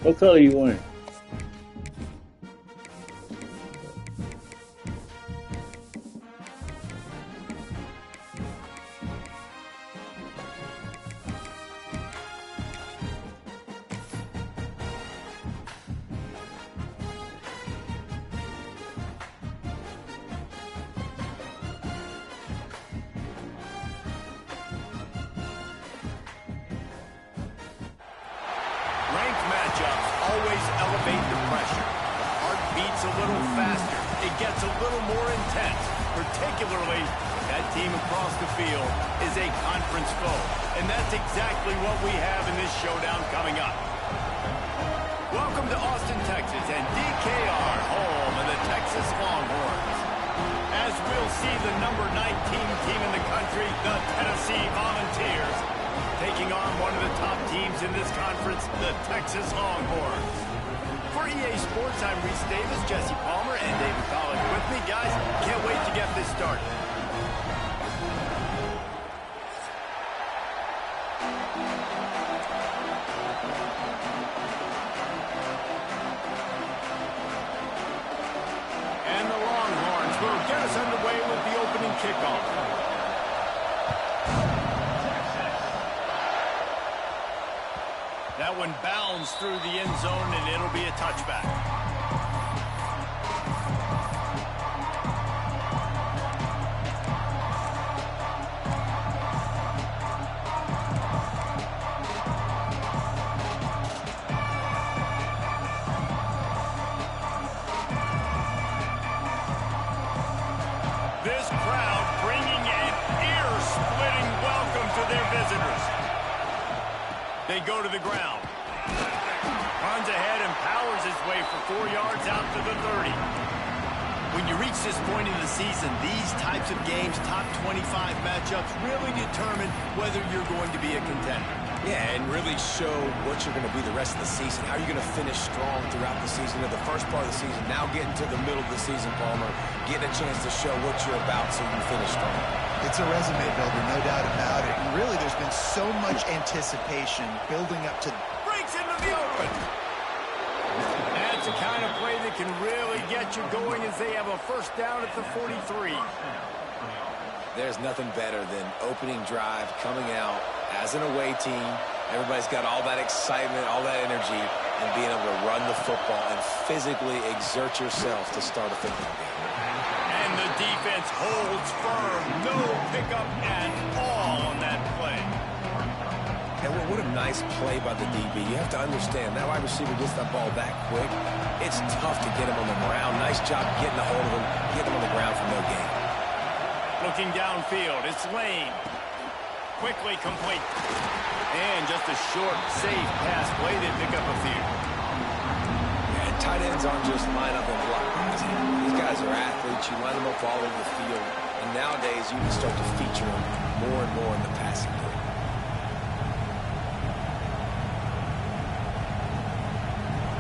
What color you want? Ranked matchups always elevate the pressure. The heart beats a little faster. It gets a little more intense, particularly if that team across the field is a conference foe. And that's exactly what we have in this showdown coming up. Welcome to Austin, Texas, and DKR, home of the Texas Longhorns. As we'll see the number 19 team in the country, the Tennessee Volunteers, taking on one of the top teams in this conference, the Texas Longhorns. For EA Sports, I'm Reese Davis, Jesse Palmer, and David Collins with me. Guys, can't wait to get this started. And the Longhorns will get us underway with the opening kickoff. That one bounds through the end zone, and it'll be a touchback. This crowd bringing an ear-splitting welcome to their visitors. They go to the ground. Runs ahead and powers his way for 4 yards out to the 30. When you reach this point in the season, these types of games, top 25 matchups, really determine whether you're going to be a contender. Yeah, and really show what you're going to be the rest of the season. How are you going to finish strong throughout the season, or the first part of the season, now getting to the middle of the season, Palmer, getting a chance to show what you're about so you finish strong. It's a resume builder, no doubt about it. And really, there's been so much anticipation building up to... Breaks into the open. That's the kind of play that can really get you going as they have a first down at the 43. There's nothing better than opening drive, coming out as an away team. Everybody's got all that excitement, all that energy, and being able to run the football and physically exert yourself to start a football game. And the defense holds firm. No pickup at all on that play. And what a nice play by the DB. You have to understand, that wide receiver gets that ball that quick. It's tough to get him on the ground. Nice job getting a hold of him, getting him on the ground for no gain. Looking downfield, it's Lane. Quickly complete. And just a short, safe pass play. They pick up a few. And tight ends aren't just line up and block guys. These guys are athletes. You line them up all over the field. And nowadays, you can start to feature them more and more in the passing game.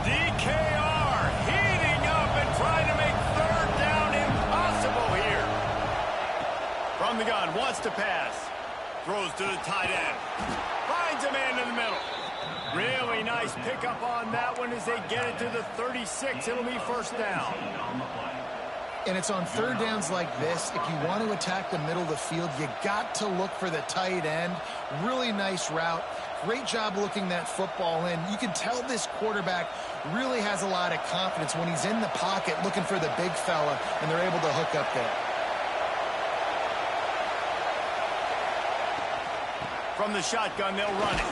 DKR heating up and trying to make third down impossible here. From the gun, wants to pass. Throws to the tight end. Finds a man in the middle. Really nice pickup on that one as they get it to the 36. It'll be first down. And it's on third downs like this. If you want to attack the middle of the field, you got to look for the tight end. Really nice route. Great job looking that football in. You can tell this quarterback really has a lot of confidence when he's in the pocket looking for the big fella, and they're able to hook up there. From the shotgun, they'll run it.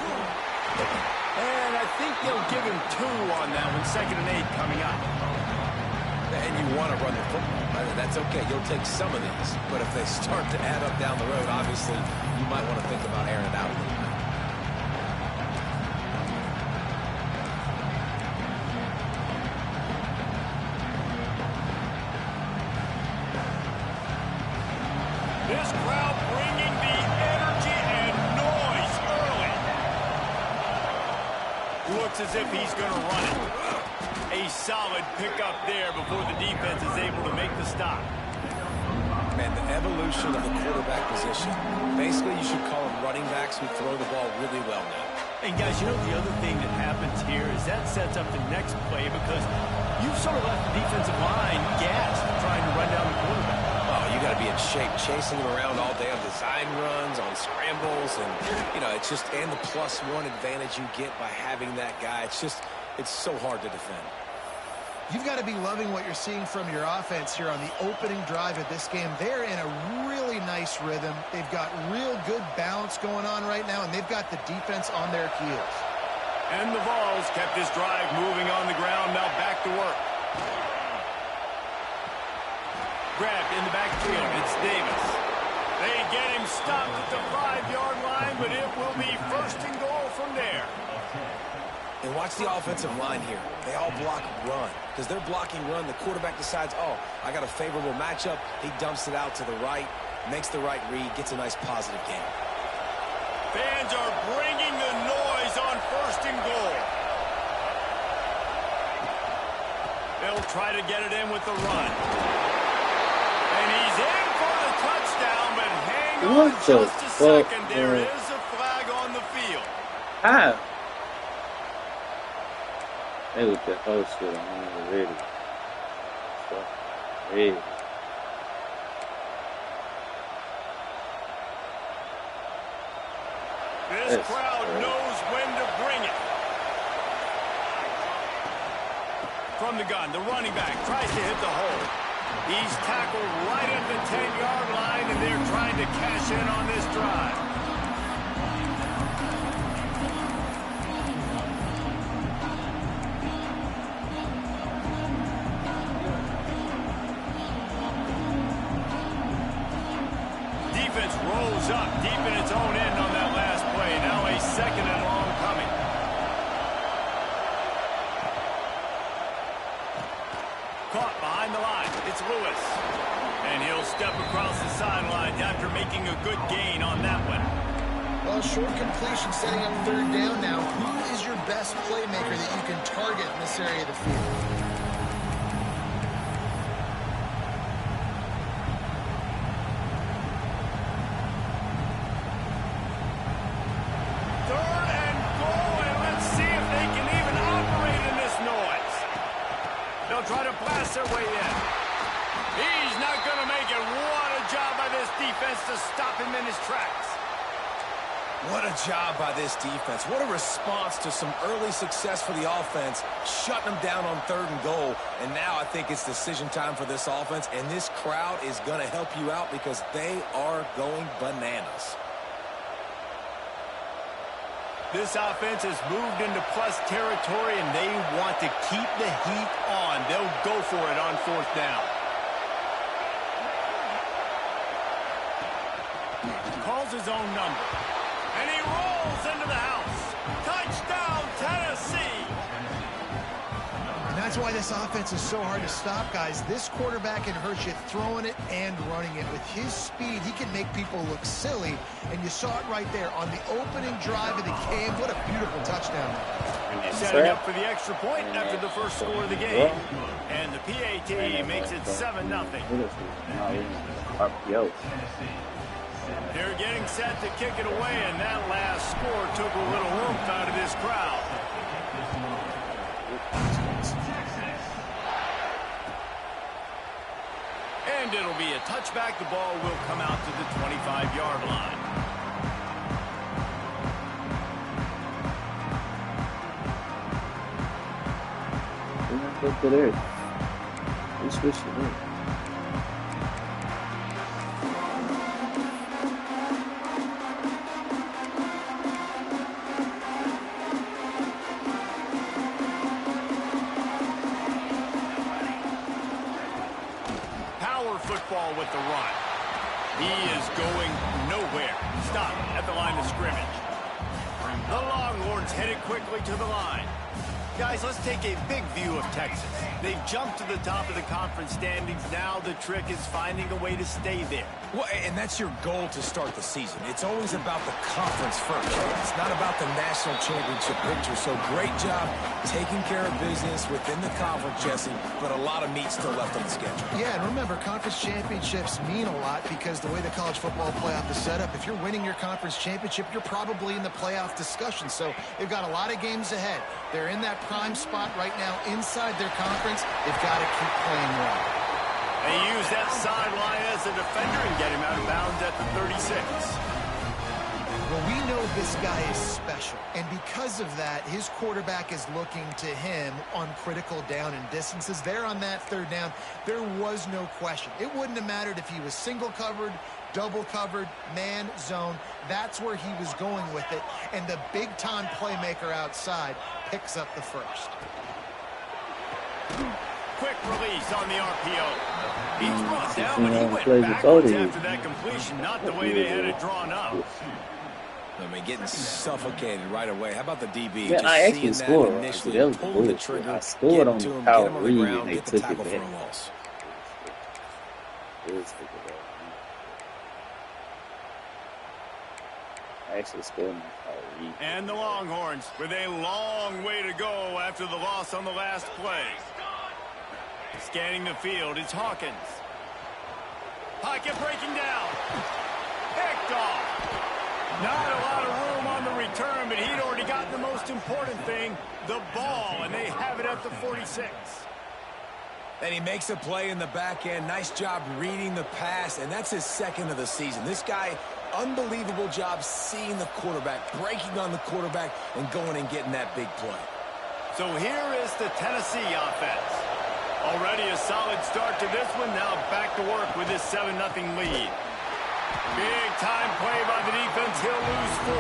And I think they'll give him 2 on that one. 2nd and 8 coming up. And you want to run the football. That's okay. You'll take some of these. But if they start to add up down the road, obviously, you might want to think about airing it out a little bit. This crowd bringing the energy and noise early. Looks as if he's going to run it. A solid pickup there before the defense is able to make the stop. Man, the evolution of the quarterback position. Basically, you should call them running backs who throw the ball really well now. And guys, you know the other thing that happens here is that sets up the next play because you've sort of left the defensive line gassed trying to run down the quarterback. Oh, you got to be in shape, chasing him around all day on design runs, on scrambles, and, you know, it's just, and the +1 advantage you get by having that guy. It's just, it's so hard to defend. You've got to be loving what you're seeing from your offense here on the opening drive of this game. They're in a really nice rhythm. They've got real good balance going on right now, and they've got the defense on their heels. And the Vols kept this drive moving on the ground. Now back to work. Grabbed in the backfield. It's Davis. They get him stopped at the 5-yard line, but it will be 1st and goal from there. And watch the offensive line here. They all block run. Because they're blocking run, the quarterback decides, oh, I got a favorable matchup. He dumps it out to the right, makes the right read, gets a nice positive gain. Fans are bringing the noise on 1st and goal. They'll try to get it in with the run. And he's in for the touchdown, but hang on just a second. There is a flag on the field. How? They look at whole shit. I'm not ready. Ready. This crowd knows when to bring it. From the gun, the running back tries to hit the hole. He's tackled right at the 10-yard line, and they're trying to cash in on this drive. Rolls up deep in its own end on that last play. Now a 2nd and long coming. Caught behind the line. It's Lewis. And he'll step across the sideline after making a good gain on that one. Well, short completion setting up 3rd down now. Who is your best playmaker that you can target in this area of the field? Try to blast their way in. He's not going to make it. What a job by this defense to stop him in his tracks. What a job by this defense. What a response to some early success for the offense, shutting them down on 3rd and goal. And now I think it's decision time for this offense, and this crowd is going to help you out because they are going bananas. This offense has moved into plus territory, and they want to keep the heat on. They'll go for it on 4th down. Calls his own number. And he rolls into the house. Touchdown, Tennessee! And that's why this offense is so hard to stop, guys. This quarterback can hurt you throwing it and running it. With his speed, he can make people look silly. And you saw it right there on the opening drive of the game. What a beautiful touchdown. Setting up for the extra point after the first score of the game. And the PAT makes it 7-0. They're getting set to kick it away, and that last score took a little oomph out of this crowd. And it'll be a touchback. The ball will come out to the 25-yard line. Look at it. We switched it up. Football with the run. He is going nowhere. Stop at the line of scrimmage. The Longhorns headed quickly to the line. Guys, let's take a big view of Texas. They've jumped to the top of the conference standings. Now the trick is finding a way to stay there. Well, and that's your goal to start the season. It's always about the conference first. It's not about the national championship picture. So great job taking care of business within the conference, Jesse, but a lot of meat still left on the schedule. Yeah, and remember, conference championships mean a lot because the way the college football playoff is set up, if you're winning your conference championship, you're probably in the playoff discussion. So they've got a lot of games ahead. They're in that prime spot right now inside their conference. They've got to keep playing well. They use that sideline as a defender and get him out of bounds at the 36. Well, we know this guy is special, and because of that, his quarterback is looking to him on critical down and distances. There on that third down, there was no question. It wouldn't have mattered if he was single covered, double covered, man, zone. That's where he was going with it, and the big-time playmaker outside picks up the first. Quick release on the RPO. He's brought down, but he went backwards after that completion, not the way they had it drawn up. I mean, getting suffocated right away. How about the DB? Yeah, I actually scored. That was pull the trigger, I scored on the power read, and they get the took tackle it for a back. loss. I actually scored on the power read. And the Longhorns with a long way to go after the loss on the last play. Scanning the field, it's Hawkins. Pocket breaking down. Picked off. Not a lot of room on the return, but he'd already gotten the most important thing, the ball, and they have it at the 46. And he makes a play in the back end. Nice job reading the pass, and that's his second of the season. This guy, unbelievable job seeing the quarterback, breaking on the quarterback, and going and getting that big play. So here is the Tennessee offense. Already a solid start to this one. Now back to work with this 7-0 lead. Big time play by the defense. He'll lose 4.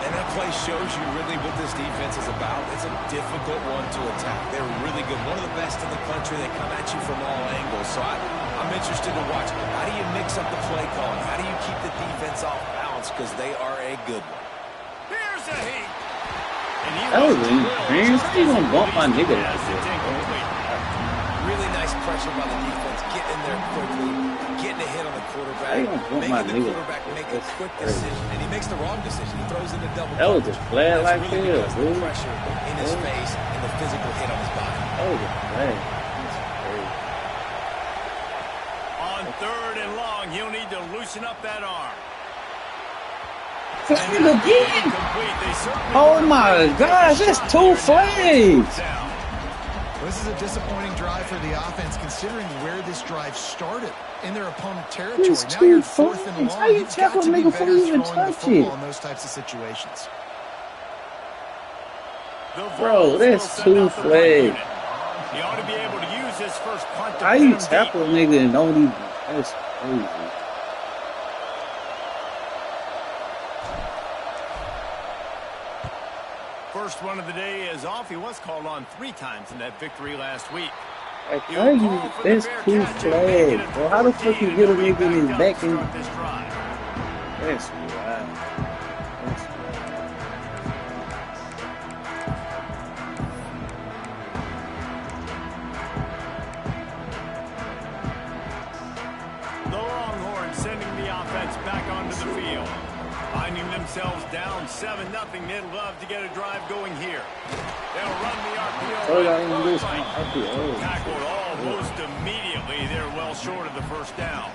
And that play shows you really what this defense is about. It's a difficult one to attack. They're really good. One of the best in the country. They come at you from all angles. So I'm interested to watch. How do you mix up the play calling? How do you keep the defense off balance? Because they are a good one. Here's a heat. That was man, still gonna bump my nigga. Really nice pressure by the defense. Getting in there quickly. Getting a hit on the quarterback. Making the quarterback make a quick decision. And he makes the wrong decision. He throws into double coverage. That was just flat like really this, the pressure in his face and the physical hit on his body. That was just flat. On 3rd and long, he'll need to loosen up that arm. Again. Oh my gosh, that's 2 flags. This is a disappointing drive for the offense, considering where this drive started in their opponent territory. It's now you're 2 4th and flags. long. How you You've got tackle to a be nigga better before you even throwing the touch football it? in those types of situations. Bro, that's 2 flags. He ought to be able to use his first punt. How you tackle a nigga and don't even? That's crazy. First one of the day is off. He was called on 3 times in that victory last week. Like, how you? That's 2 flags, bro. How the fuck you get a nigga in his back and? That's wild. That's wild. The Longhorns sending the offense back onto the field. Finding themselves down 7-0. They'd love to get a drive going here. They'll run the RPO. Oh, y'all didn't do this. RPO. Tackled almost immediately. They're well short of the first down.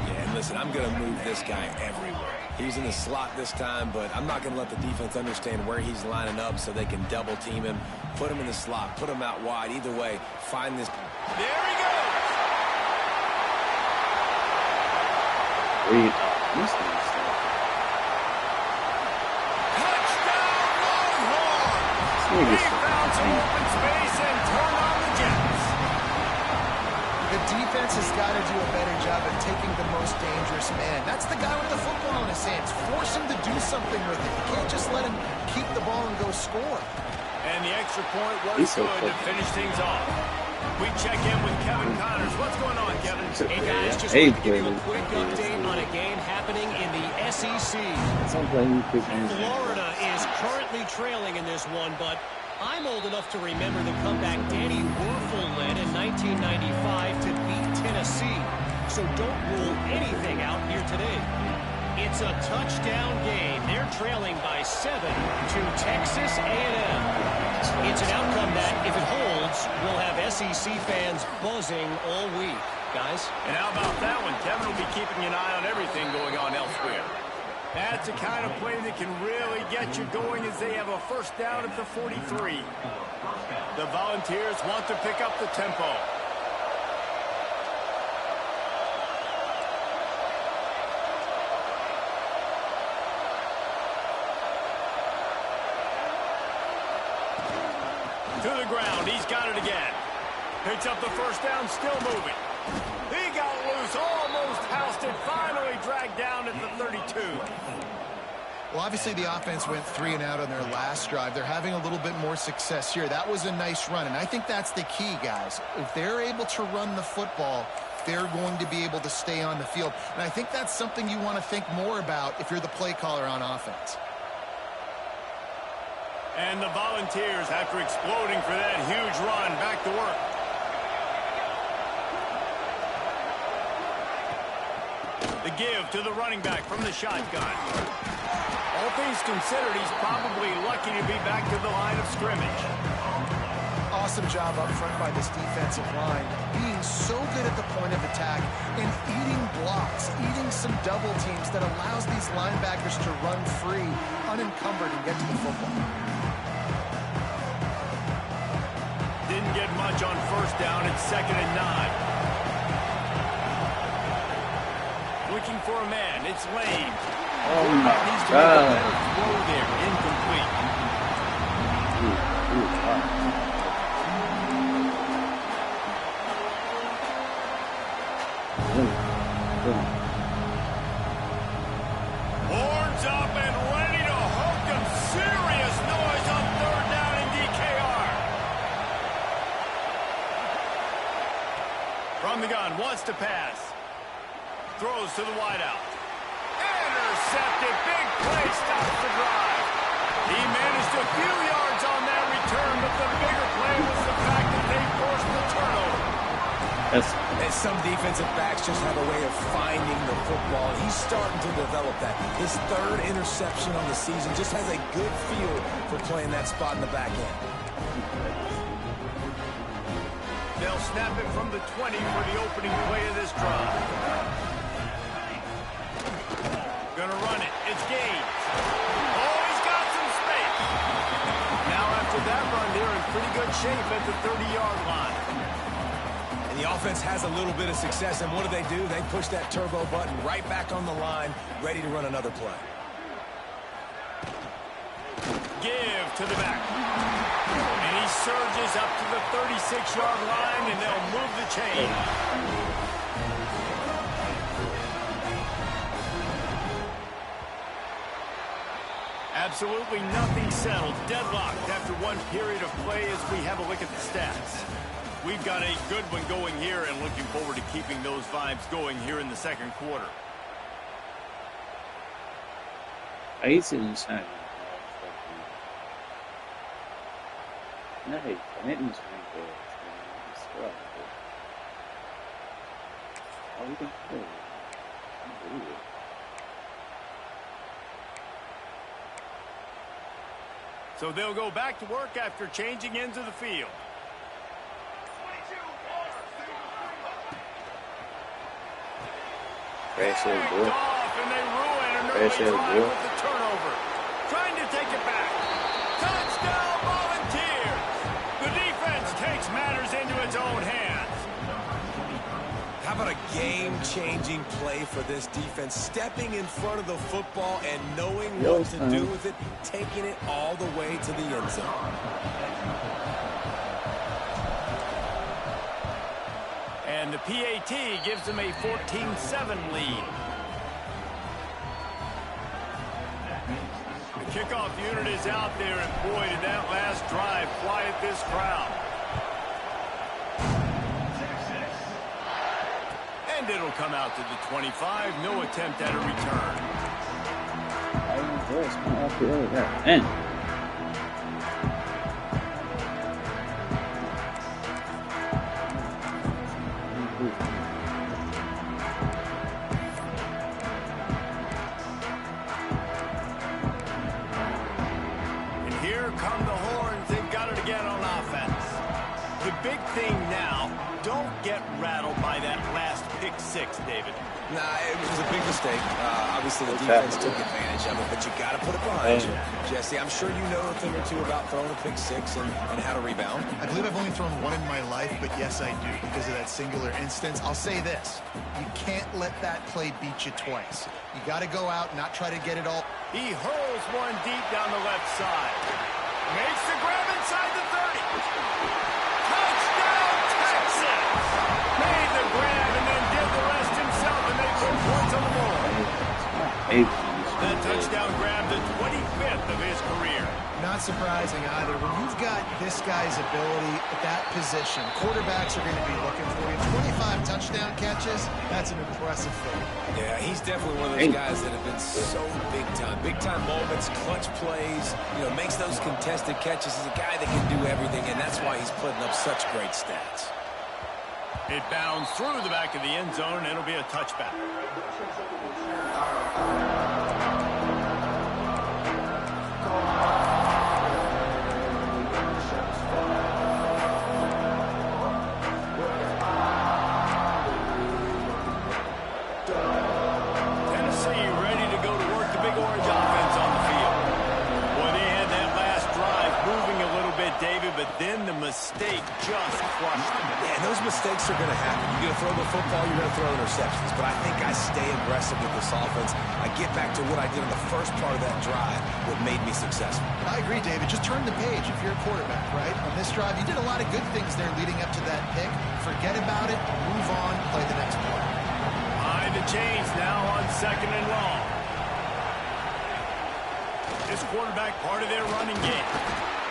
Yeah, and listen, I'm going to move this guy everywhere. He's in the slot this time, but I'm not going to let the defense understand where he's lining up so they can double team him, put him in the slot, put him out wide. Either way, find this. There he goes. Read this thing. He found some open space and turned on the Jets. The defense has got to do a better job of taking the most dangerous man. That's the guy with the football in his hands. Force him to do something with it. You can't just let him keep the ball and go score. And the extra point was good to finish things off. We check in with Kevin Connors. What's going on, Kevin? Hey, guys, just wanted to give you a quick update on a game happening in the SEC. Florida is currently trailing in this one, but I'm old enough to remember the comeback Danny Werfel led in 1995 to beat Tennessee. So don't rule anything out here today. It's a touchdown game. They're trailing by 7 to Texas A&M. It's an outcome that, if it holds, will have SEC fans buzzing all week. Guys? And how about that one? Kevin will be keeping an eye on everything going on elsewhere. That's the kind of play that can really get you going as they have a first down at the 43. The Volunteers want to pick up the tempo. To the ground. He's got it again. Picks up the first down, still moving. He got loose, almost housed it, finally dragged down at the 32. Well, obviously the offense went 3 and out on their last drive. They're having a little bit more success here. That was a nice run, and I think that's the key, guys. If they're able to run the football, they're going to be able to stay on the field. And I think that's something you want to think more about if you're the play caller on offense. And the Volunteers, after exploding for that huge run, back to work. The give to the running back from the shotgun. All things considered, he's probably lucky to be back to the line of scrimmage. Awesome job up front by this defensive line, being so good at the point of attack and eating blocks, eating some double teams that allows these linebackers to run free, unencumbered, and get to the football. Didn't get much on first down. It's 2nd and 9. Looking for a man. It's Lane. Oh my Needs to God. make a better throw there. Incomplete. Horns up and ready to hook them. Serious noise on 3rd down in DKR. From the gun, wants to pass. Throws to the wideout. Intercepted. Big play, stops the drive. He managed a few yards on that return, but the bigger play was the fact that they forced the turnover. And some defensive backs just have a way of finding the football. He's starting to develop that. His 3rd interception on the season just has a good feel for playing that spot in the back end. They'll snap it from the 20 for the opening play of this drive. Gonna run it. It's Gaines. Oh, he's got some space. Now after that run, they're in pretty good shape at the 30-yard line. And the offense has a little bit of success, and what do? They push that turbo button right back on the line, ready to run another play. Give to the back. And he surges up to the 36-yard line, and they'll move the chain. Absolutely nothing settled. Deadlocked after one period of play as we have a look at the stats. We've got a good one going here and looking forward to keeping those vibes going here in the 2nd quarter. Aí você não sabe. Não, é isso, So they'll go back to work after changing into the field. Pressure Off, and they ruin an early Pressure drive ball. with the turnover. Trying to take it back. Touchdown, Volunteers! The defense takes matters into its own hands. How about a game-changing play for this defense? Stepping in front of the football and knowing what to do with it, taking it all the way to the end zone. And the PAT gives them a 14-7 lead. The kickoff unit is out there, and boy, did that last drive quiet this crowd. And it'll come out to the 25. No attempt at a return. And here come the horns. They've got it again on offense. The big thing now, don't get rattled by that last pick six, David. Nah, it was a big mistake. Obviously, the defense took advantage of it, but you got to put it behind you. Jesse, I'm sure you know a thing or two about throwing a pick six and how to rebound. I believe I've only thrown one in my life, but yes, I do because of that singular instance. I'll say this. You can't let that play beat you twice. You got to go out and not try to get it all. He hurls one deep down the left side. Makes the grab inside the 30. Touchdown, Texas! Made the grab and then did the rest himself, and they put points on the board. That touchdown grab, the 25th of his career. Not surprising either. When you've got this guy's ability at that position, quarterbacks are going to be looking for you. 25 touchdown catches, that's an impressive thing. Yeah, he's definitely one of those guys that have been so big time. Big time moments, clutch plays, makes those contested catches. He's a guy that can do everything, and that's why he's putting up such great stats. It bounds through the back of the end zone, and it'll be a touchback. Tennessee ready to go to work the big orange offense on the field. Boy, they had that last drive moving a little bit, David, but then the mistake just crushed them. Yeah, and those mistakes are going to happen. You're going to throw the football, you're going to throw interceptions. But I think I stay aggressive with this offense. I get back to what I did in the first part of that drive that made me successful. I agree, David. Just turn the page if you're a quarterback, right? On this drive, you did a lot of good things there leading up to that pick. Forget about it, move on, play the next play. Behind the chains now on 2nd and long. This quarterback part of their running game.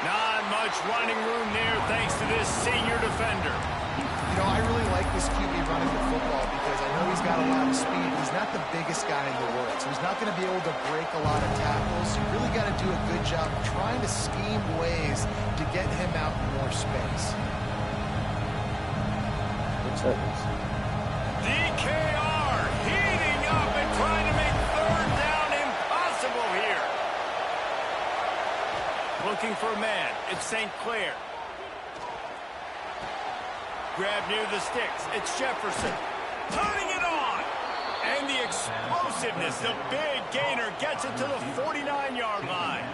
Not much running room there thanks to this senior defender. I really like this QB running the football because I know he's got a lot of speed. He's not the biggest guy in the world, so he's not going to be able to break a lot of tackles. You really got to do a good job of trying to scheme ways to get him out in more space. DKR heating up and trying to make 3rd down impossible here. Looking for a man. It's St. Clair. Grab near the sticks. It's Jefferson. Turning it on. And the explosiveness, the big gainer gets it to the 49-yard line.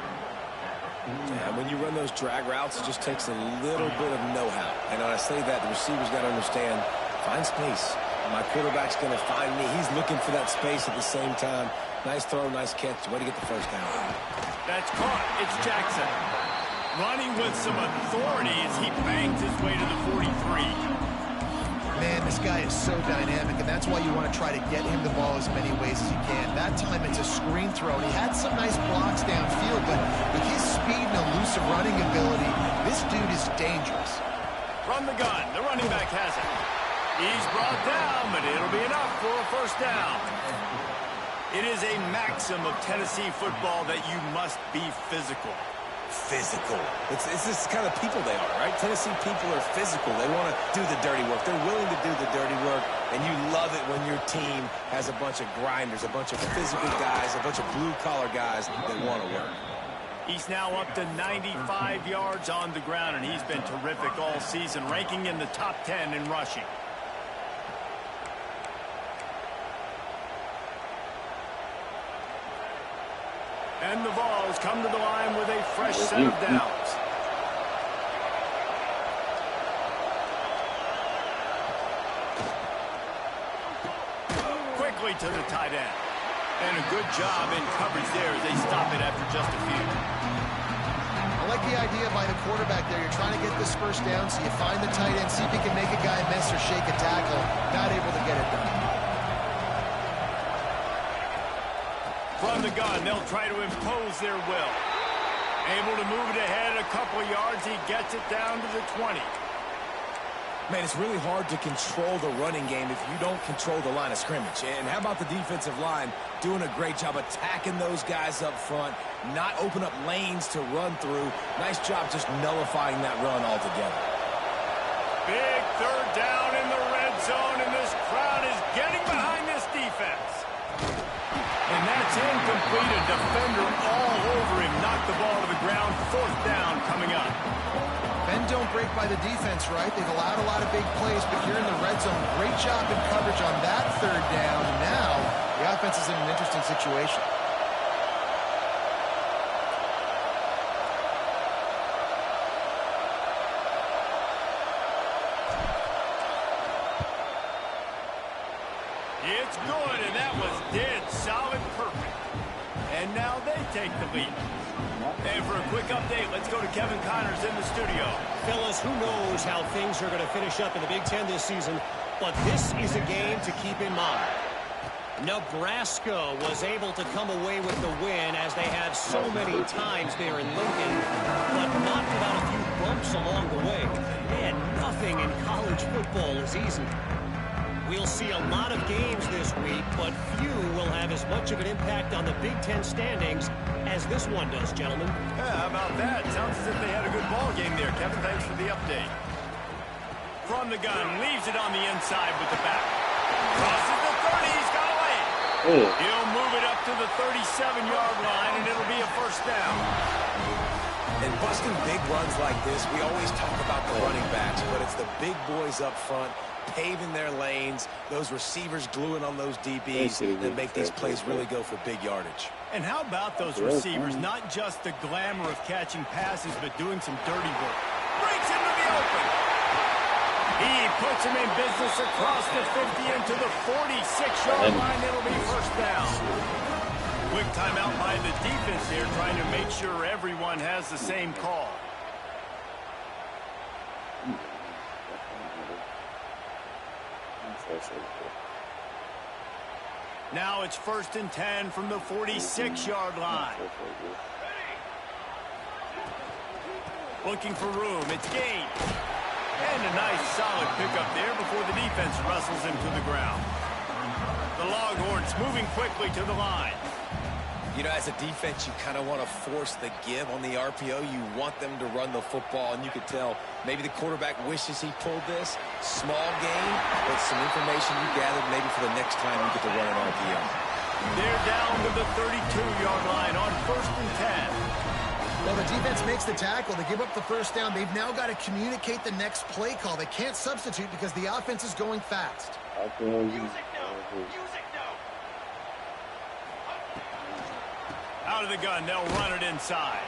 Yeah, when you run those drag routes, it just takes a little bit of know-how. And when I say that, the receiver's got to understand, find space. My quarterback's going to find me. He's looking for that space at the same time. Nice throw, nice catch. Way to get the first down. That's caught. It's Jackson. Running with some authority as he bangs his way to the 43. Man, this guy is so dynamic, and that's why you want to try to get him the ball as many ways as you can. That time it's a screen throw, and he had some nice blocks downfield, but with his speed and elusive running ability, this dude is dangerous. From the gun, the running back has it. He's brought down, but it'll be enough for a first down. It is a maxim of Tennessee football that you must be physical. Physical. It's this kind of people they are, right? Tennessee people are physical. They want to do the dirty work. They're willing to do the dirty work, and you love it when your team has a bunch of grinders, a bunch of physical guys, a bunch of blue-collar guys that want to work. He's now up to 95 yards on the ground, and he's been terrific all season, ranking in the top 10 in rushing. And the Vols come to the line with a fresh set of downs. Quickly to the tight end. And a good job in coverage there as they stop it after just a few. I like the idea by the quarterback there. You're trying to get this first down, so you find the tight end, see if he can make a guy miss or shake a tackle. Not able to get it done. From the gun, they'll try to impose their will. Able to move it ahead a couple yards. He gets it down to the 20. Man, it's really hard to control the running game if you don't control the line of scrimmage. And how about the defensive line doing a great job attacking those guys up front, not open up lanes to run through. Nice job just nullifying that run altogether. Big third down in the red zone, and this crowd is getting behind this defense. And that's incomplete. A defender all over him. Knocked the ball to the ground. Fourth down coming up. Bend don't break by the defense, right? They've allowed a lot of big plays, but here in the red zone, great job in coverage on that third down. And now the offense is in an interesting situation. It's good, and that was dead solid perfect. And now they take the lead. And for a quick update, let's go to Kevin Connors in the studio. Fellas, who knows how things are going to finish up in the Big Ten this season, but this is a game to keep in mind. Nebraska was able to come away with the win, as they have so many times there in Lincoln, but not without a few bumps along the way. Man, nothing in college football is easy. We'll see a lot of games this week, but few will have as much of an impact on the Big Ten standings as this one does, gentlemen. Yeah, how about that? Sounds as if they had a good ball game there. Kevin, thanks for the update. From the gun, leaves it on the inside with the back. Crosses the 30, he's got away. He'll move it up to the 37-yard line, and it'll be a first down. And busting big runs like this, we always talk about the running backs, but it's the big boys up front paving their lanes, those receivers gluing on those DBs that make these plays really go for big yardage. And how about those receivers? Not just the glamour of catching passes, but doing some dirty work. Breaks into the open. He puts him in business across the 50 into the 46-yard line. It'll be first down. Quick timeout by the defense here, trying to make sure everyone has the same call. Now it's 1st and 10 from the 46-yard line. Looking for room. It's gained. And a nice solid pickup there before the defense wrestles him to the ground. The Longhorns moving quickly to the line. You know, as a defense, you kind of want to force the give on the RPO. You want them to run the football, and you could tell maybe the quarterback wishes he pulled this. Small gain, but some information you gathered maybe for the next time you get to run an RPO. They're down to the 32-yard line on 1st and 10. Well, the defense makes the tackle. They give up the first down. They've now got to communicate the next play call. They can't substitute because the offense is going fast. Out of the gun, they'll run it inside.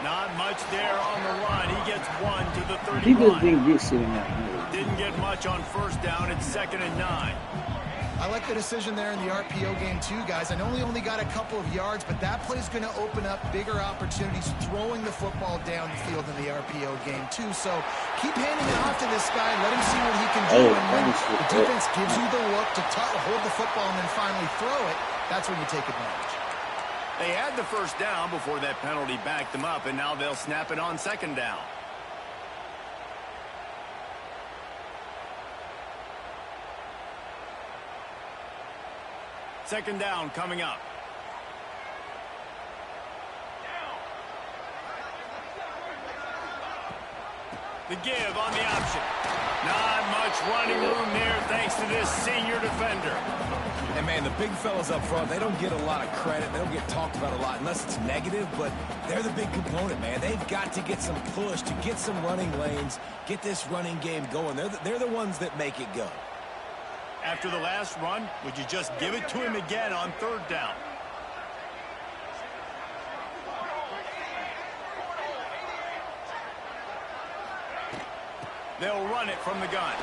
Not much there on the run. He gets one to the 31. He just didn't get sitting out. Didn't get much on first down. It's 2nd and 9. I like the decision there in the RPO game too, guys. I know he only got a couple of yards, but that play's going to open up bigger opportunities throwing the football down the field in the RPO game too. So keep handing it off to this guy. Let him see what he can do. And when the defense gives you the look to hold the football and then finally throw it, that's when you take advantage. They had the first down before that penalty backed them up, and now they'll snap it on 2nd down. Second down coming up. The give on the option. Not much running room there thanks to this senior defender. And, man, the big fellas up front, they don't get a lot of credit. They don't get talked about a lot unless it's negative, but they're the big component, man. They've got to get some push to get some running lanes, get this running game going. They're the ones that make it go. After the last run, would you just give it to him again on 3rd down? They'll run it from the gun.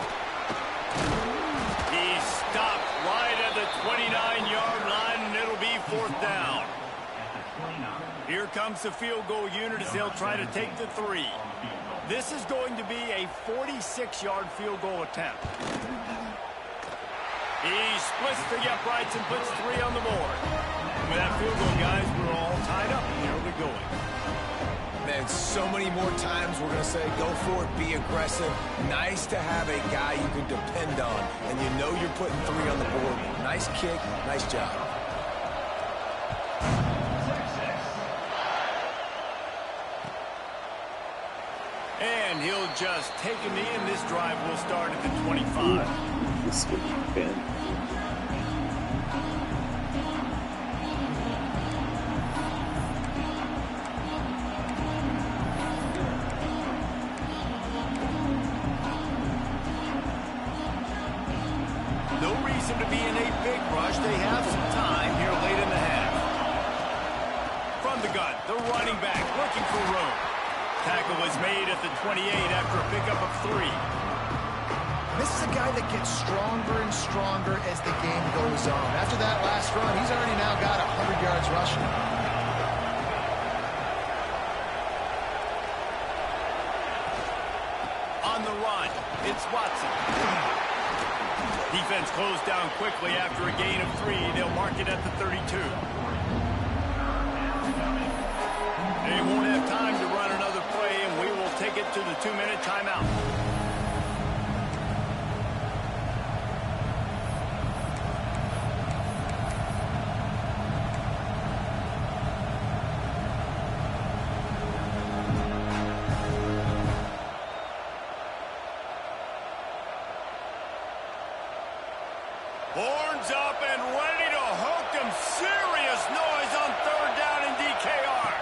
He's stopped right at the 29-yard line, and it'll be 4th down. Here comes the field goal unit as they'll try to take the 3. This is going to be a 46-yard field goal attempt. He splits the uprights and puts 3 on the board. And with that field goal, guys, we're all tied up in the early going. Man, And so many more times we're going to say, go for it, be aggressive. Nice to have a guy you can depend on, and you know you're putting 3 on the board. Nice kick, nice job. And he'll just take a knee, and this drive will start at the 25. This would be bad. No reason to be in a big rush. They have some time here late in the half. From the gun, the running back looking for room. Tackle was made at the 28 after a pickup of 3. This is a guy that gets stronger and stronger as the game goes on. After that last run, he's already now got 100 yards rushing. On the run, it's Watson. Defense closed down quickly after a gain of 3. They'll mark it at the 32. They won't have time to run another play, and we will take it to the 2-minute timeout. Horns up and ready to hook them. Serious noise on 3rd down in DKR.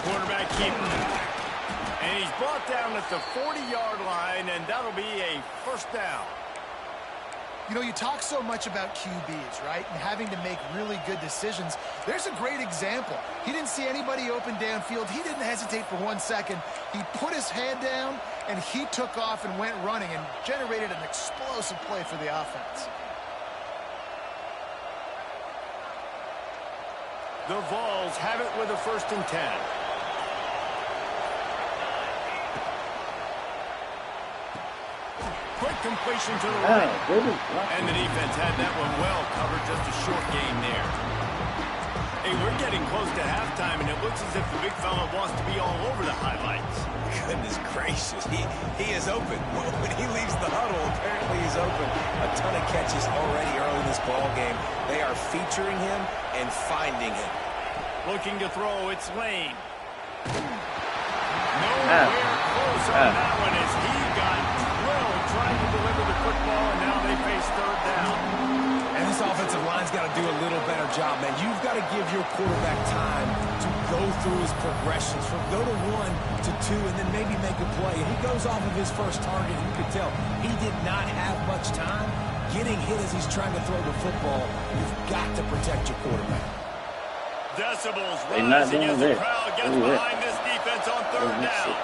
Quarterback keeping it. And he's brought down at the 40-yard line, and that'll be a 1st down. You know, you talk so much about QBs, right? And having to make really good decisions. There's a great example. He didn't see anybody open downfield. He didn't hesitate for 1 second. He put his head down, and he took off and went running and generated an explosive play for the offense. The Vols have it with a 1st and 10. Quick completion to the right. And the defense had that one well covered. Just a short gain there. Hey, we're getting close to halftime, and it looks as if the big fella wants to be all over the highlights. Goodness gracious, he is open. When he leaves the huddle, apparently he's open. A ton of catches already early in this ball game. They are featuring him and finding him. Looking to throw, it's Lane. Nowhere close on that one as he got drilled trying to deliver the football, and now they face 3rd down. And this offensive line's got to do a little better job, man. You've got to give your quarterback time to go through his progressions, from go to 1 to 2, and then maybe make a play. And he goes off of his first target. You could tell he did not have much time. Getting hit as he's trying to throw the football, you've got to protect your quarterback. Decibels rising as the crowd gets behind this defense on 3rd down.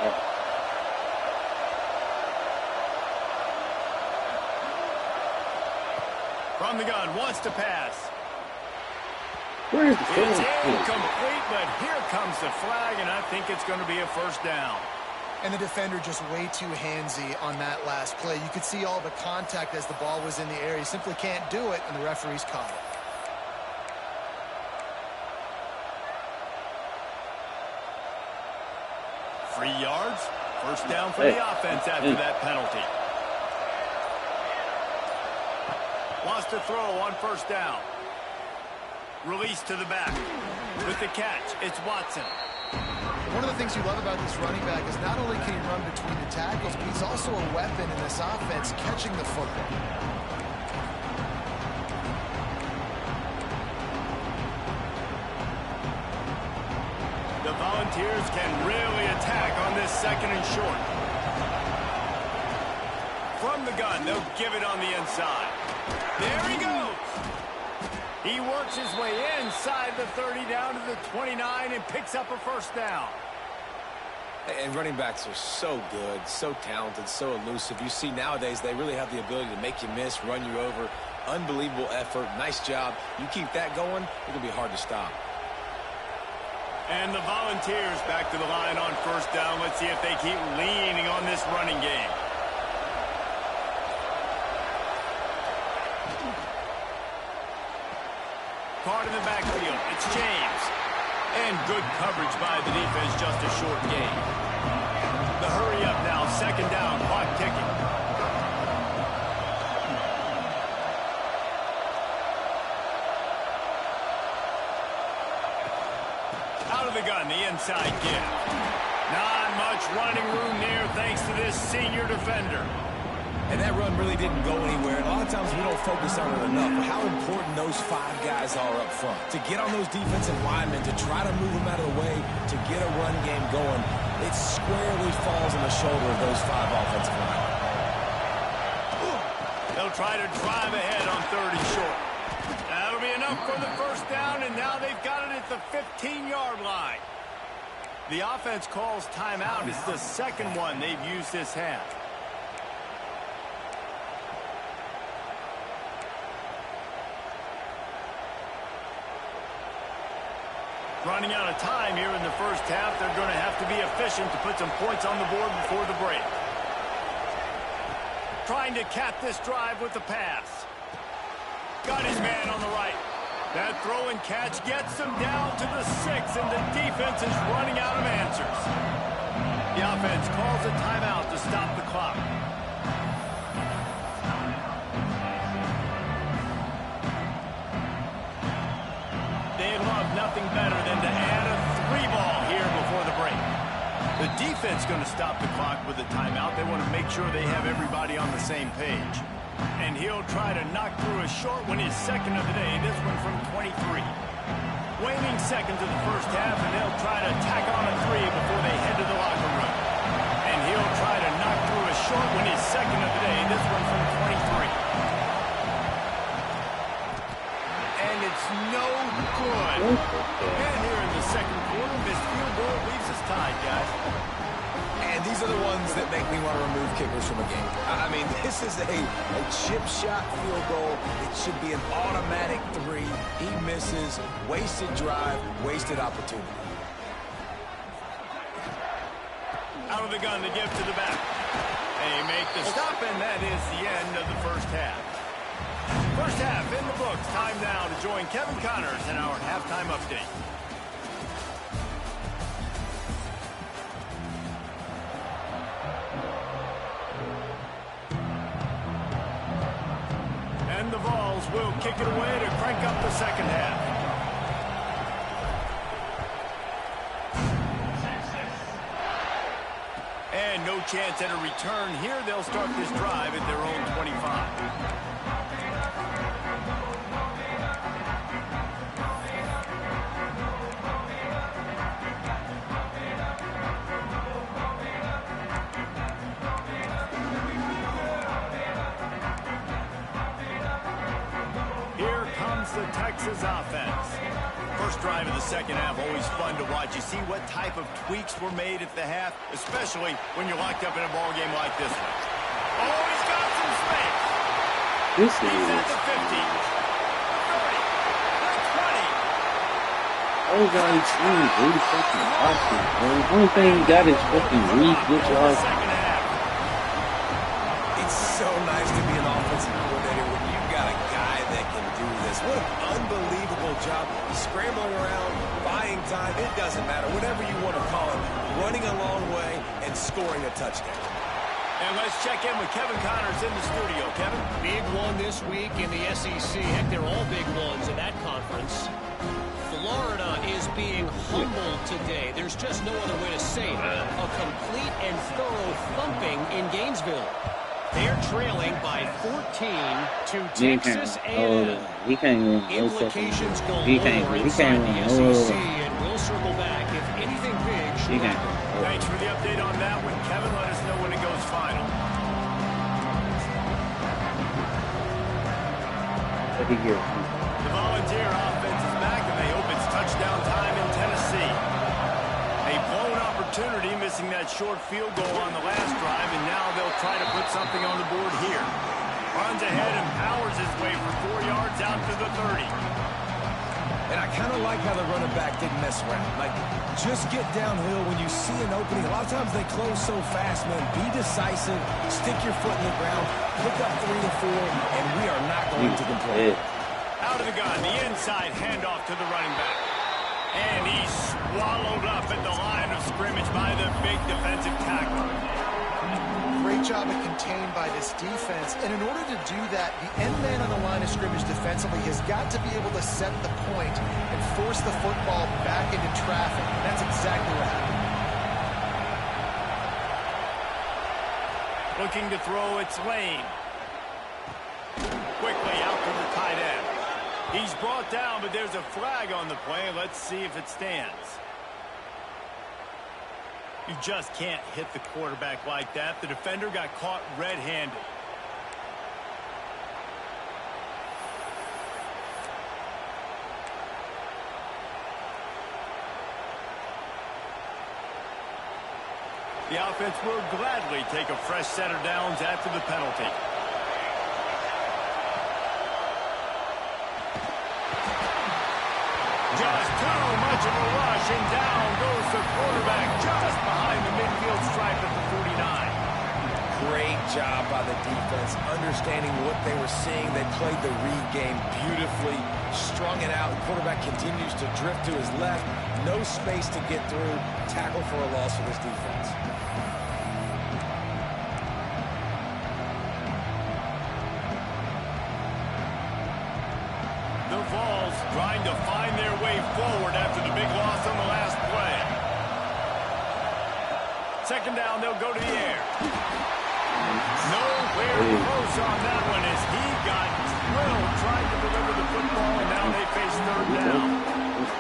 From the gun, wants to pass. Where's It's incomplete, but here comes the flag, and I think it's going to be a 1st down. And the defender just way too handsy on that last play. You could see all the contact as the ball was in the air. He simply can't do it, and the referee's caught it. Three yards. 1st down for the offense after that penalty. Wants to throw on 1st down. Release to the back. With the catch, it's Watson. One of the things you love about this running back is not only can he run between the tackles, but he's also a weapon in this offense catching the football. The Volunteers can really attack on this 2nd and short. From the gun, they'll give it on the inside. There he goes. He works his way inside the 30 down to the 29 and picks up a 1st down. And running backs are so good, so talented, so elusive. You see nowadays they really have the ability to make you miss, run you over. Unbelievable effort. Nice job. You keep that going, it'll be hard to stop. And the Volunteers back to the line on 1st down. Let's see if they keep leaning on this running game. Caught in the backfield. It's James. And good coverage by the defense, just a short gain. The hurry up now, second down, clock ticking. Out of the gun, the inside give. Not much running room there thanks to this senior defender. And that run really didn't go anywhere. And a lot of times we don't focus on it enough, but how important those 5 guys are up front. To get on those defensive linemen, to try to move them out of the way, to get a run game going, it squarely falls on the shoulder of those 5 offensive linemen. They'll try to drive ahead on 3rd and short. That'll be enough for the first down, and now they've got it at the 15-yard line. The offense calls timeout. It's the second one they've used this half. Running out of time here in the first half. They're going to have to be efficient to put some points on the board before the break. Trying to cap this drive with the pass. Got his man on the right. That throw and catch gets him down to the 6, and the defense is running out of answers. The offense calls a timeout to stop the clock. They'd love nothing better than to add a 3-ball here before the break. The defense going to stop the clock with a timeout. They want to make sure they have everybody on the same page. And he'll try to knock through a short one, his second of the day. This one from 23. Waning seconds of the first half, and they'll try to tack on a 3 before they head to the locker room. And he'll try to knock through a short one, his second of the day. This one from 23. And it's no good. And here in the second quarter, missed field goal leaves us tied, guys. And these are the ones that make me want to remove kickers from a game. I mean, this is a chip shot field goal. It should be an automatic 3. He misses. Wasted drive, wasted opportunity. Out of the gun to give to the back. They make the stop, and that is the end of the first half. First half in the books. Time now to join Kevin Connors in our halftime update. And the Vols will kick it away to crank up the second half. And no chance at a return here. They'll start this drive at their own 25. Here comes the Texas offense. First drive of the second half, always fun to watch. You see what type of tweaks were made at the half, especially when you're locked up in a ball game like this one. Oh, he's got some space. This He's is at the 50, 30, the 20. oh god, he's really fucking awesome, bro. The only thing he got is fucking read good job. Second half. It's so nice to be an offensive coordinator when you've got a guy that can do this. What an unbelievable job. Scrambling around, buying time, it doesn't matter. Whatever you want to call it. Running a long way and scoring a touchdown. And let's check in with Kevin Connors in the studio. Kevin? Big one this week in the SEC. Heck, they're all big ones in that conference. Florida is being humbled today. There's just no other way to say it. A complete and thorough thumping in Gainesville. They're trailing by 14 to Texas A&M. He can't win no fucking. Implications galore He can't win inside the no. SEC, and we'll circle back if anything big He should can't happen. win. Thanks for the update on that one, Kevin. Let us know when it goes final. What he get? The Volunteer offense is back, and they hope it's touchdown time in Tennessee. A blown opportunity, missing that short field goal on the last drive, and now they'll try to put something on the board here. Runs ahead and powers his way for 4 yards out to the 30. And I kind of like how the running back didn't mess around. Like, just get downhill when you see an opening. A lot of times they close so fast, man. Be decisive, stick your foot in the ground, pick up 3 to 4, and we are not going to complain. Out of the gun, the inside handoff to the running back. And he swallowed up at the line of scrimmage by the big defensive tackle. Great job of contained by this defense. And in order to do that, the end man on the line of scrimmage defensively has got to be able to set the point and force the football back into traffic. And that's exactly what happened. Looking to throw, it's Lane. Quickly out to the tight end. He's brought down, but there's a flag on the play. Let's see if it stands. You just can't hit the quarterback like that. The defender got caught red-handed. The offense will gladly take a fresh set of downs after the penalty. Just too much of a rush, and down goes the quarterback just behind the midfield stripe at the 49. Great job by the defense, understanding what they were seeing. They played the read game beautifully, strung it out. The quarterback continues to drift to his left. No space to get through. Tackle for a loss for this defense. The Vols trying to find their way forward after the big loss on the last play. Second down, they'll go to the air. Nowhere close on that one as he got drilled trying to deliver the football, and now they face third down.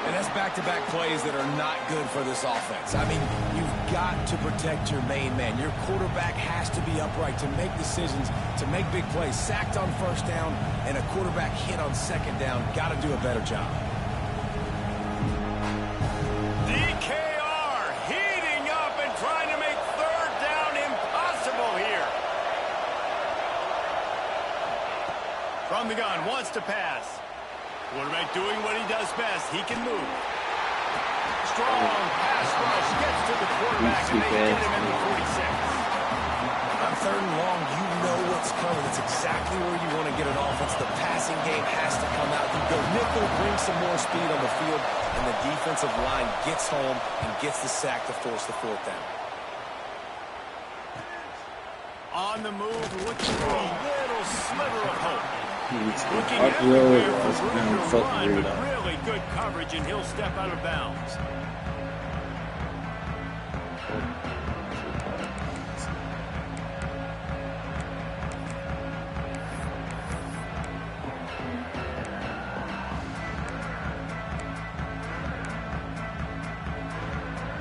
And that's back-to-back plays that are not good for this offense. I mean, you've got to protect your main man. Your quarterback has to be upright to make decisions, to make big plays. Sacked on first down and a quarterback hit on second down. Got to do a better job. DKR heating up and trying to make third down impossible here. From the gun, wants to pass. Quarterback doing what he does best. He can move. Strong pass rush gets to the quarterback, and they get him in the 46. On third and long, you know what's coming. It's exactly where you want to get an offense. The passing game has to come out. You go nickel, bring some more speed on the field, and the defensive line gets home and gets the sack to force the fourth down. On the move, looking for a little sliver of hope. Looking RPO everywhere was for kind room of to fucking run, weird. but really good coverage, and he'll step out of bounds.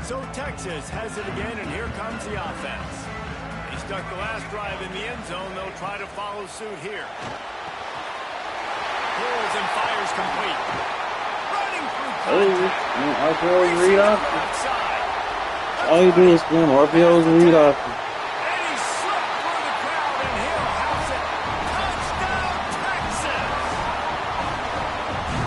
So Texas has it again, and here comes the offense. They stuck the last drive in the end zone. They'll try to follow suit here. Pulls and fires complete. Running through contact. RPO read off. Outside. All you do is spin RPOs and read off. And he slipped through the crowd, and he'll house it. Touchdown, Texas!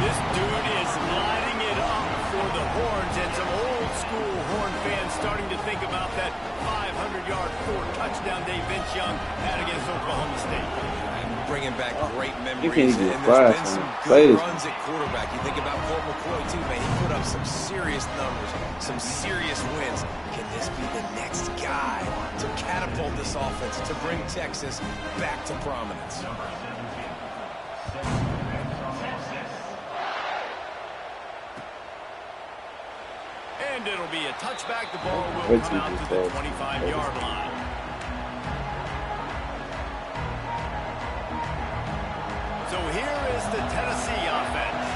This dude is lighting it up for the Horns, and some old-school Horn fans starting to think about that 500-yard, 4-touchdown day Vince Young had against Oklahoma State. Bringing back great memories. You can't even And flash there's been on some good the runs at quarterback. You think about Colt McCoy, too, man. He put up some serious numbers, some serious wins. Can this be the next guy to catapult this offense, to bring Texas back to prominence? And it'll be a touchback. The ball will come out to the 25-yard line. So here is the Tennessee offense.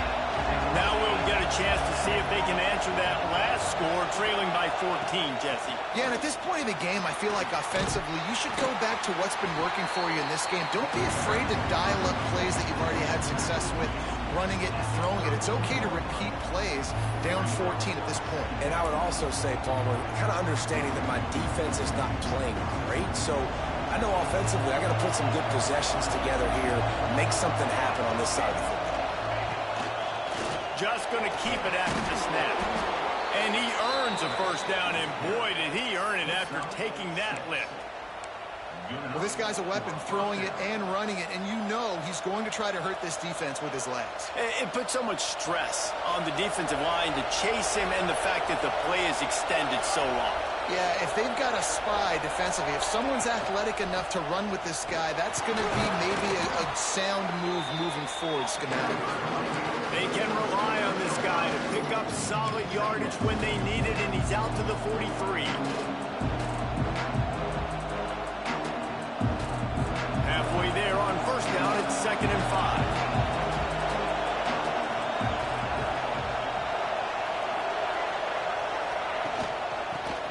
Now we'll get a chance to see if they can answer that last score, trailing by 14, Jesse. Yeah, and at this point in the game, I feel like offensively, you should go back to what's been working for you in this game. Don't be afraid to dial up plays that you've already had success with, running it and throwing it. It's okay to repeat plays down 14 at this point. And I would also say, Palmer, kind of understanding that my defense is not playing great, so I know offensively I got to put some good possessions together here, make something happen on this side of the football. Just going to keep it after the snap. And he earns a first down, and boy, did he earn it after taking that lift. Well, this guy's a weapon, throwing it and running it, and you know he's going to try to hurt this defense with his legs. It puts so much stress on the defensive line to chase him, and the fact that the play is extended so long. Yeah, if they've got a spy defensively, if someone's athletic enough to run with this guy, that's going to be maybe a sound move moving forward schematically. They can rely on this guy to pick up solid yardage when they need it, and he's out to the 43. Halfway there on first down, it's 2nd and 5.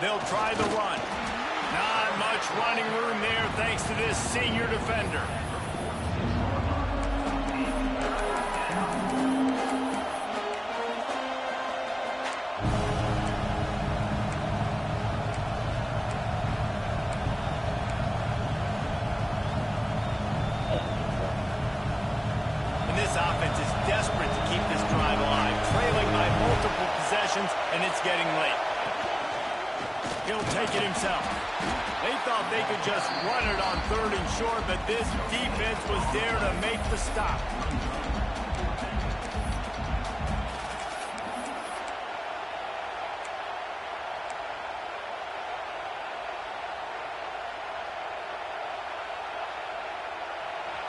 They'll try the run. Not much running room there thanks to this senior defender. And this offense is desperate to keep this drive alive, trailing by multiple possessions, and it's getting late. He'll take it himself. They thought they could just run it on 3rd and short, but this defense was there to make the stop.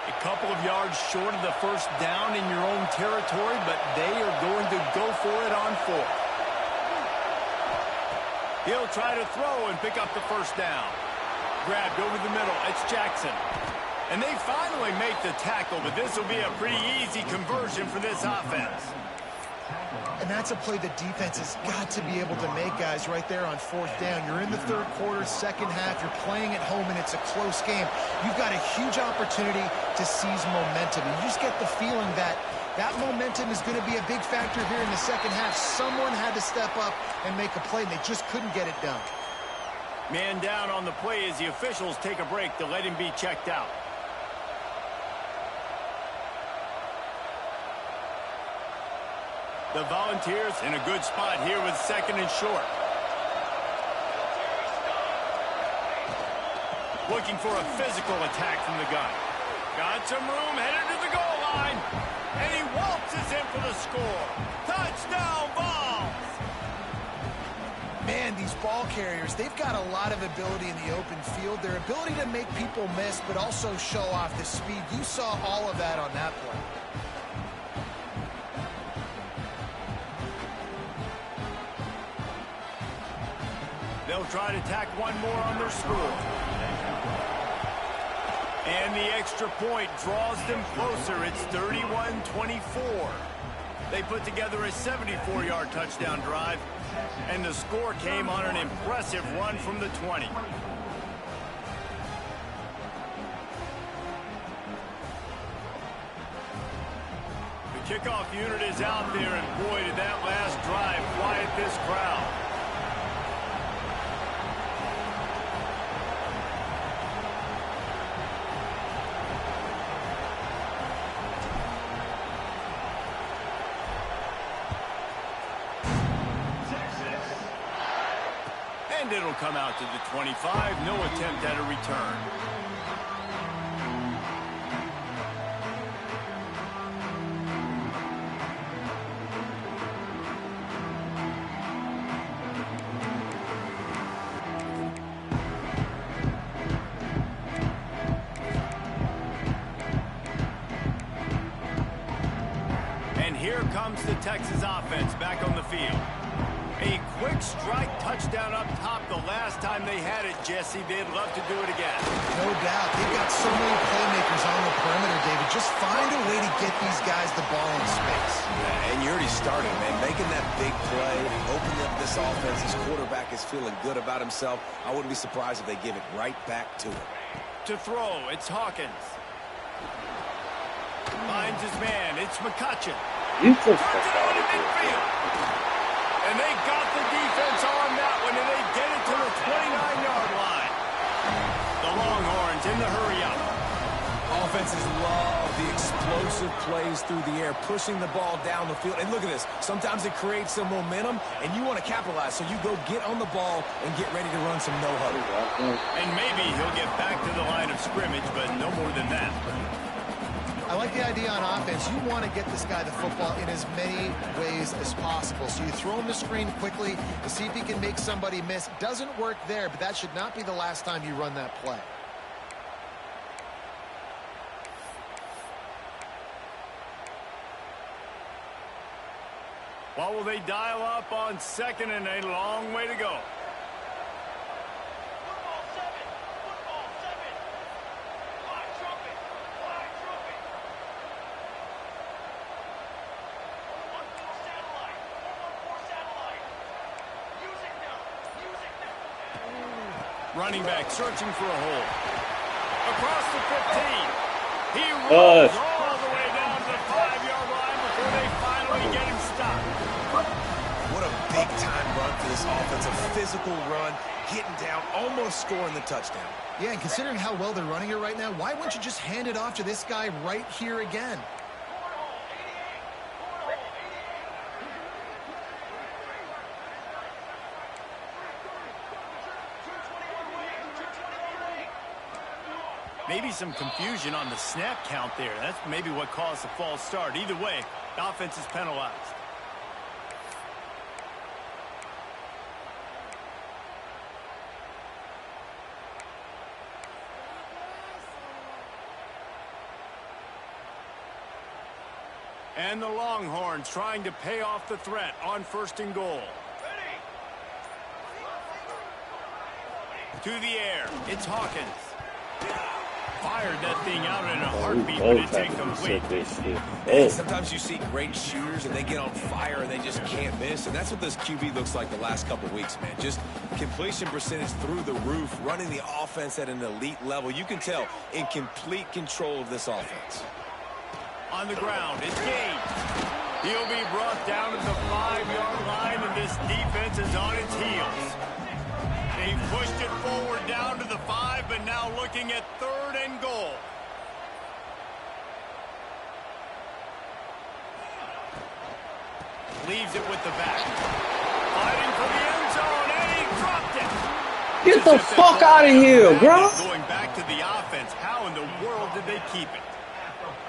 A couple of yards short of the first down in your own territory, but they are going to go for it on 4th. He'll try to throw and pick up the first down. Grabbed over the middle. It's Jackson. And they finally make the tackle, but this will be a pretty easy conversion for this offense. And that's a play the defense has got to be able to make, guys, right there on 4th down. You're in the 3rd quarter, 2nd half. You're playing at home, and it's a close game. You've got a huge opportunity to seize momentum. And you just get the feeling that that momentum is going to be a big factor here in the 2nd half. Someone had to step up and make a play, and they just couldn't get it done. Man down on the play as the officials take a break to let him be checked out. The Volunteers in a good spot here with 2nd and short. Looking for a physical attack from the gun. Got some room, headed to the goal line. And he waltzes in for the score. Touchdown, Vols! Man, these ball carriers, they've got a lot of ability in the open field. Their ability to make people miss, but also show off the speed. You saw all of that on that play. They'll try to tack one more on their score. And the extra point draws them closer. It's 31-24. They put together a 74-yard touchdown drive, and the score came on an impressive run from the 20. The kickoff unit is out there, and boy, did that last drive quiet this crowd. And it'll come out to the 25. No attempt at a return. And here comes the Texas offense back on the field. A quick strike touchdown up top the last time they had it, Jesse. They'd love to do it again. No doubt. They've got so many playmakers on the perimeter, David. Just find a way to get these guys the ball in space. Yeah, and you already started, man. Making that big play, opening up this offense. This quarterback is feeling good about himself. I wouldn't be surprised if they give it right back to him. To throw, it's Hawkins. Finds his man. It's McCutcheon. You just Turns it over to midfield. And they got the defense on that one, and they get it to the 29-yard line. The Longhorns in the hurry-up. Offenses love the explosive plays through the air, pushing the ball down the field. And look at this. Sometimes it creates some momentum, and you want to capitalize. So you go get on the ball and get ready to run some no-huddle. And maybe he'll get back to the line of scrimmage, but no more than that. I like the idea on offense. You want to get this guy the football in as many ways as possible. So you throw him the screen quickly to see if he can make somebody miss. Doesn't work there, but that should not be the last time you run that play. What will they dial up on second and a long way to go? Running back searching for a hole. Across the 15. He rolls all the way down to the 5-yard line before they finally get him stopped. What a big-time run for this offense. A physical run, getting down, almost scoring the touchdown. Yeah, and considering how well they're running it right now, why wouldn't you just hand it off to this guy right here again? Maybe some confusion on the snap count there. That's maybe what caused the false start. Either way, the offense is penalized. And the Longhorns trying to pay off the threat on 1st and goal. To the air. It's Hawkins. Fired that thing out in a heartbeat, but it's incomplete. And sometimes you see great shooters and they get on fire and they just can't miss. And that's what this QB looks like the last couple weeks, man. Just completion percentage through the roof, running the offense at an elite level. You can tell in complete control of this offense. On the ground, it's Gaines. He'll be brought down to the 5-yard line, and this defense is on its heels. They pushed it forward down to the 5, but now looking at 3rd and goal. Leaves it with the back. Fighting for the end zone, and he dropped it. Get the fuck out of here, bro. Going back to the offense, how in the world did they keep it?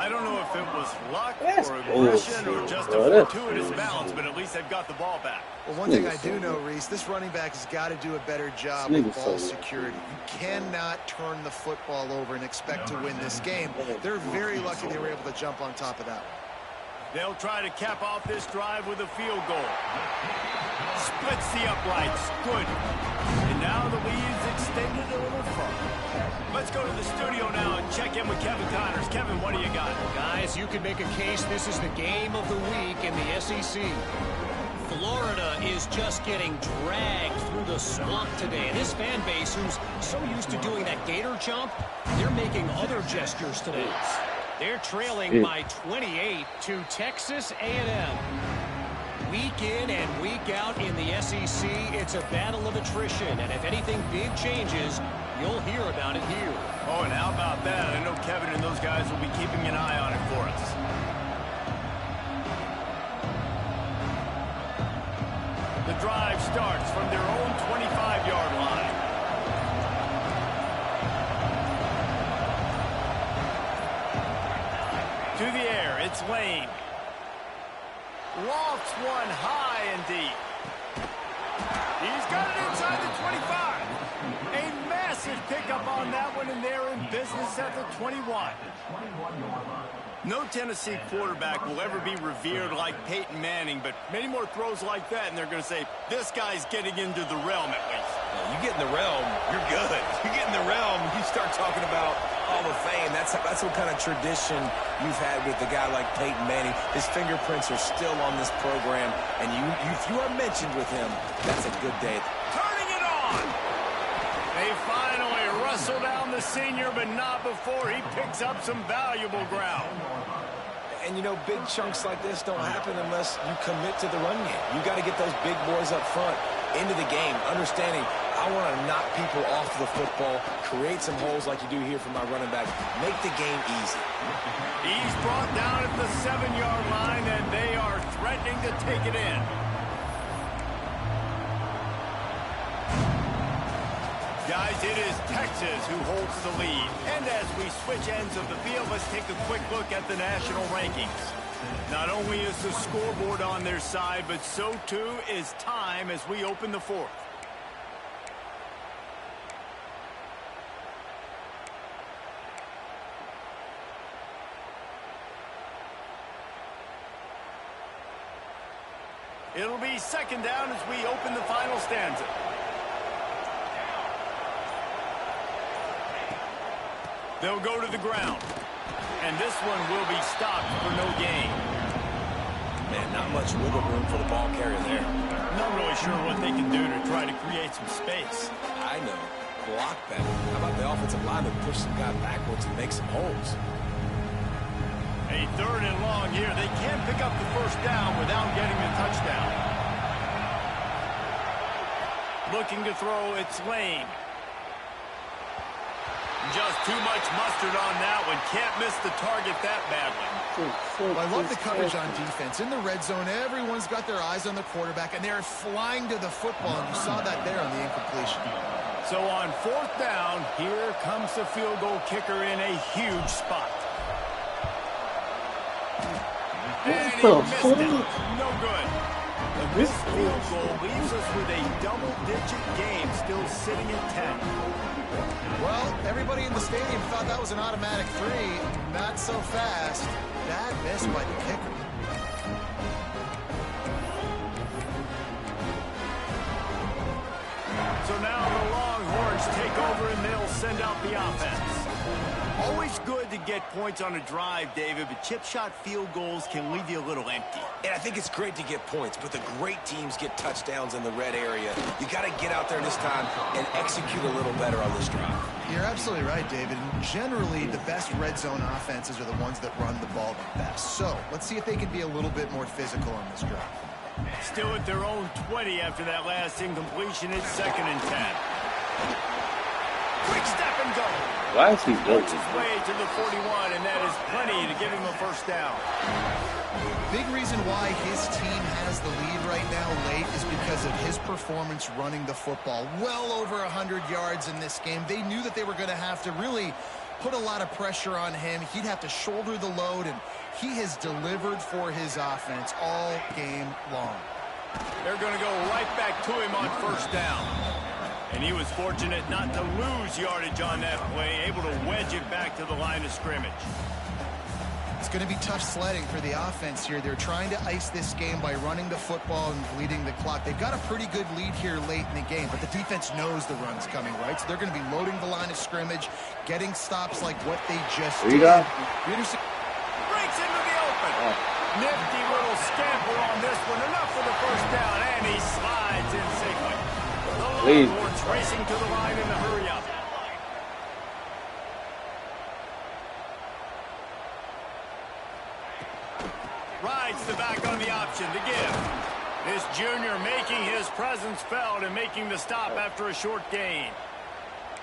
I don't know if it was luck or aggression or just a fortuitous balance, but at least they've got the ball back. Well, one thing I do know, Reese, this running back has got to do a better job with ball security. You cannot turn the football over and expect to win this game. They're very lucky they were able to jump on top of that one. They'll try to cap off this drive with a field goal. Splits the uprights. Good. And now the lead's extended a little further. Let's go to the studio now and check in with Kevin Connors. Kevin, what do you got? Guys, you can make a case this is the game of the week in the SEC. Florida is just getting dragged through the swamp today. This fan base, who's so used to doing that gator jump, they're making other gestures today. They're trailing by 28 to Texas A&M. Week in and week out in the SEC, it's a battle of attrition. And if anything big changes, you'll hear about it here. Oh, and how about that? I know Kevin and those guys will be keeping an eye on it for us. The drive starts from their own 25-yard line. To the air, it's Lane. Lofts one high and deep. He's got it inside the 25. A massive pickup on that one, and they're in business at the 21. No Tennessee quarterback will ever be revered like Peyton Manning, but many more throws like that, and they're going to say, this guy's getting into the realm at least. You get in the realm, you're good. You get in the realm, you start talking about Hall of Fame. That's what kind of tradition you've had with a guy like Peyton Manning. His fingerprints are still on this program, and if you are mentioned with him, that's a good day. Turning it on! They finally wrestle down the senior, but not before he picks up some valuable ground. And, you know, big chunks like this don't happen unless you commit to the run game. You got to get those big boys up front into the game, understanding I want to knock people off the football, create some holes like you do here for my running back, make the game easy. He's brought down at the 7-yard line, and they are threatening to take it in. Guys, it is Texas who holds the lead. And as we switch ends of the field, let's take a quick look at the national rankings. Not only is the scoreboard on their side, but so too is time as we open the fourth. It'll be second down as we open the final stanza. They'll go to the ground. And this one will be stopped for no gain. Man, not much wiggle room for the ball carrier there. Not really sure what they can do to try to create some space. I know. Block better. How about the offensive line to push some guy backwards and make some holes? A 3rd and long here. They can't pick up the first down without getting the touchdown. Looking to throw, it's Lane. Just too much mustard on that one. Can't miss the target that badly. Well, I love the coverage on defense. In the red zone, everyone's got their eyes on the quarterback, and they're flying to the football, and you saw that there on the incompletion. So on 4th down, here comes the field goal kicker in a huge spot. And he missed it. No good. This field goal leaves us with a double-digit game still sitting at 10. Well, everybody in the stadium thought that was an automatic 3. Not so fast. Bad miss by the kicker. So now the Longhorns take over and they'll send out the offense. Always good to get points on a drive, David, but chip shot field goals can leave you a little empty. And I think it's great to get points, but the great teams get touchdowns in the red area. You got to get out there this time and execute a little better on this drive. You're absolutely right, David. Generally, the best red zone offenses are the ones that run the ball the best. So let's see if they can be a little bit more physical on this drive. Still at their own 20 after that last incompletion. It's 2nd and 10. Quick step and go. Why is he Works working? his way to the 41, and that is plenty to give him a first down. Big reason why his team has the lead right now late is because of his performance running the football. Well over 100 yards in this game. They knew that they were going to have to really put a lot of pressure on him. He'd have to shoulder the load, and he has delivered for his offense all game long. They're going to go right back to him on first down. And he was fortunate not to lose yardage on that play, able to wedge it back to the line of scrimmage. It's going to be tough sledding for the offense here. They're trying to ice this game by running the football and bleeding the clock. They've got a pretty good lead here late in the game, but the defense knows the run's coming, right? So they're going to be loading the line of scrimmage, getting stops like what they just did. Breaks into the open. Nifty little scamper on this one. Enough for the first down, and he slides in safely. The Longhorns racing to the line in the hurry-up. Rides the back on the option to give. This junior making his presence felt and making the stop after a short gain.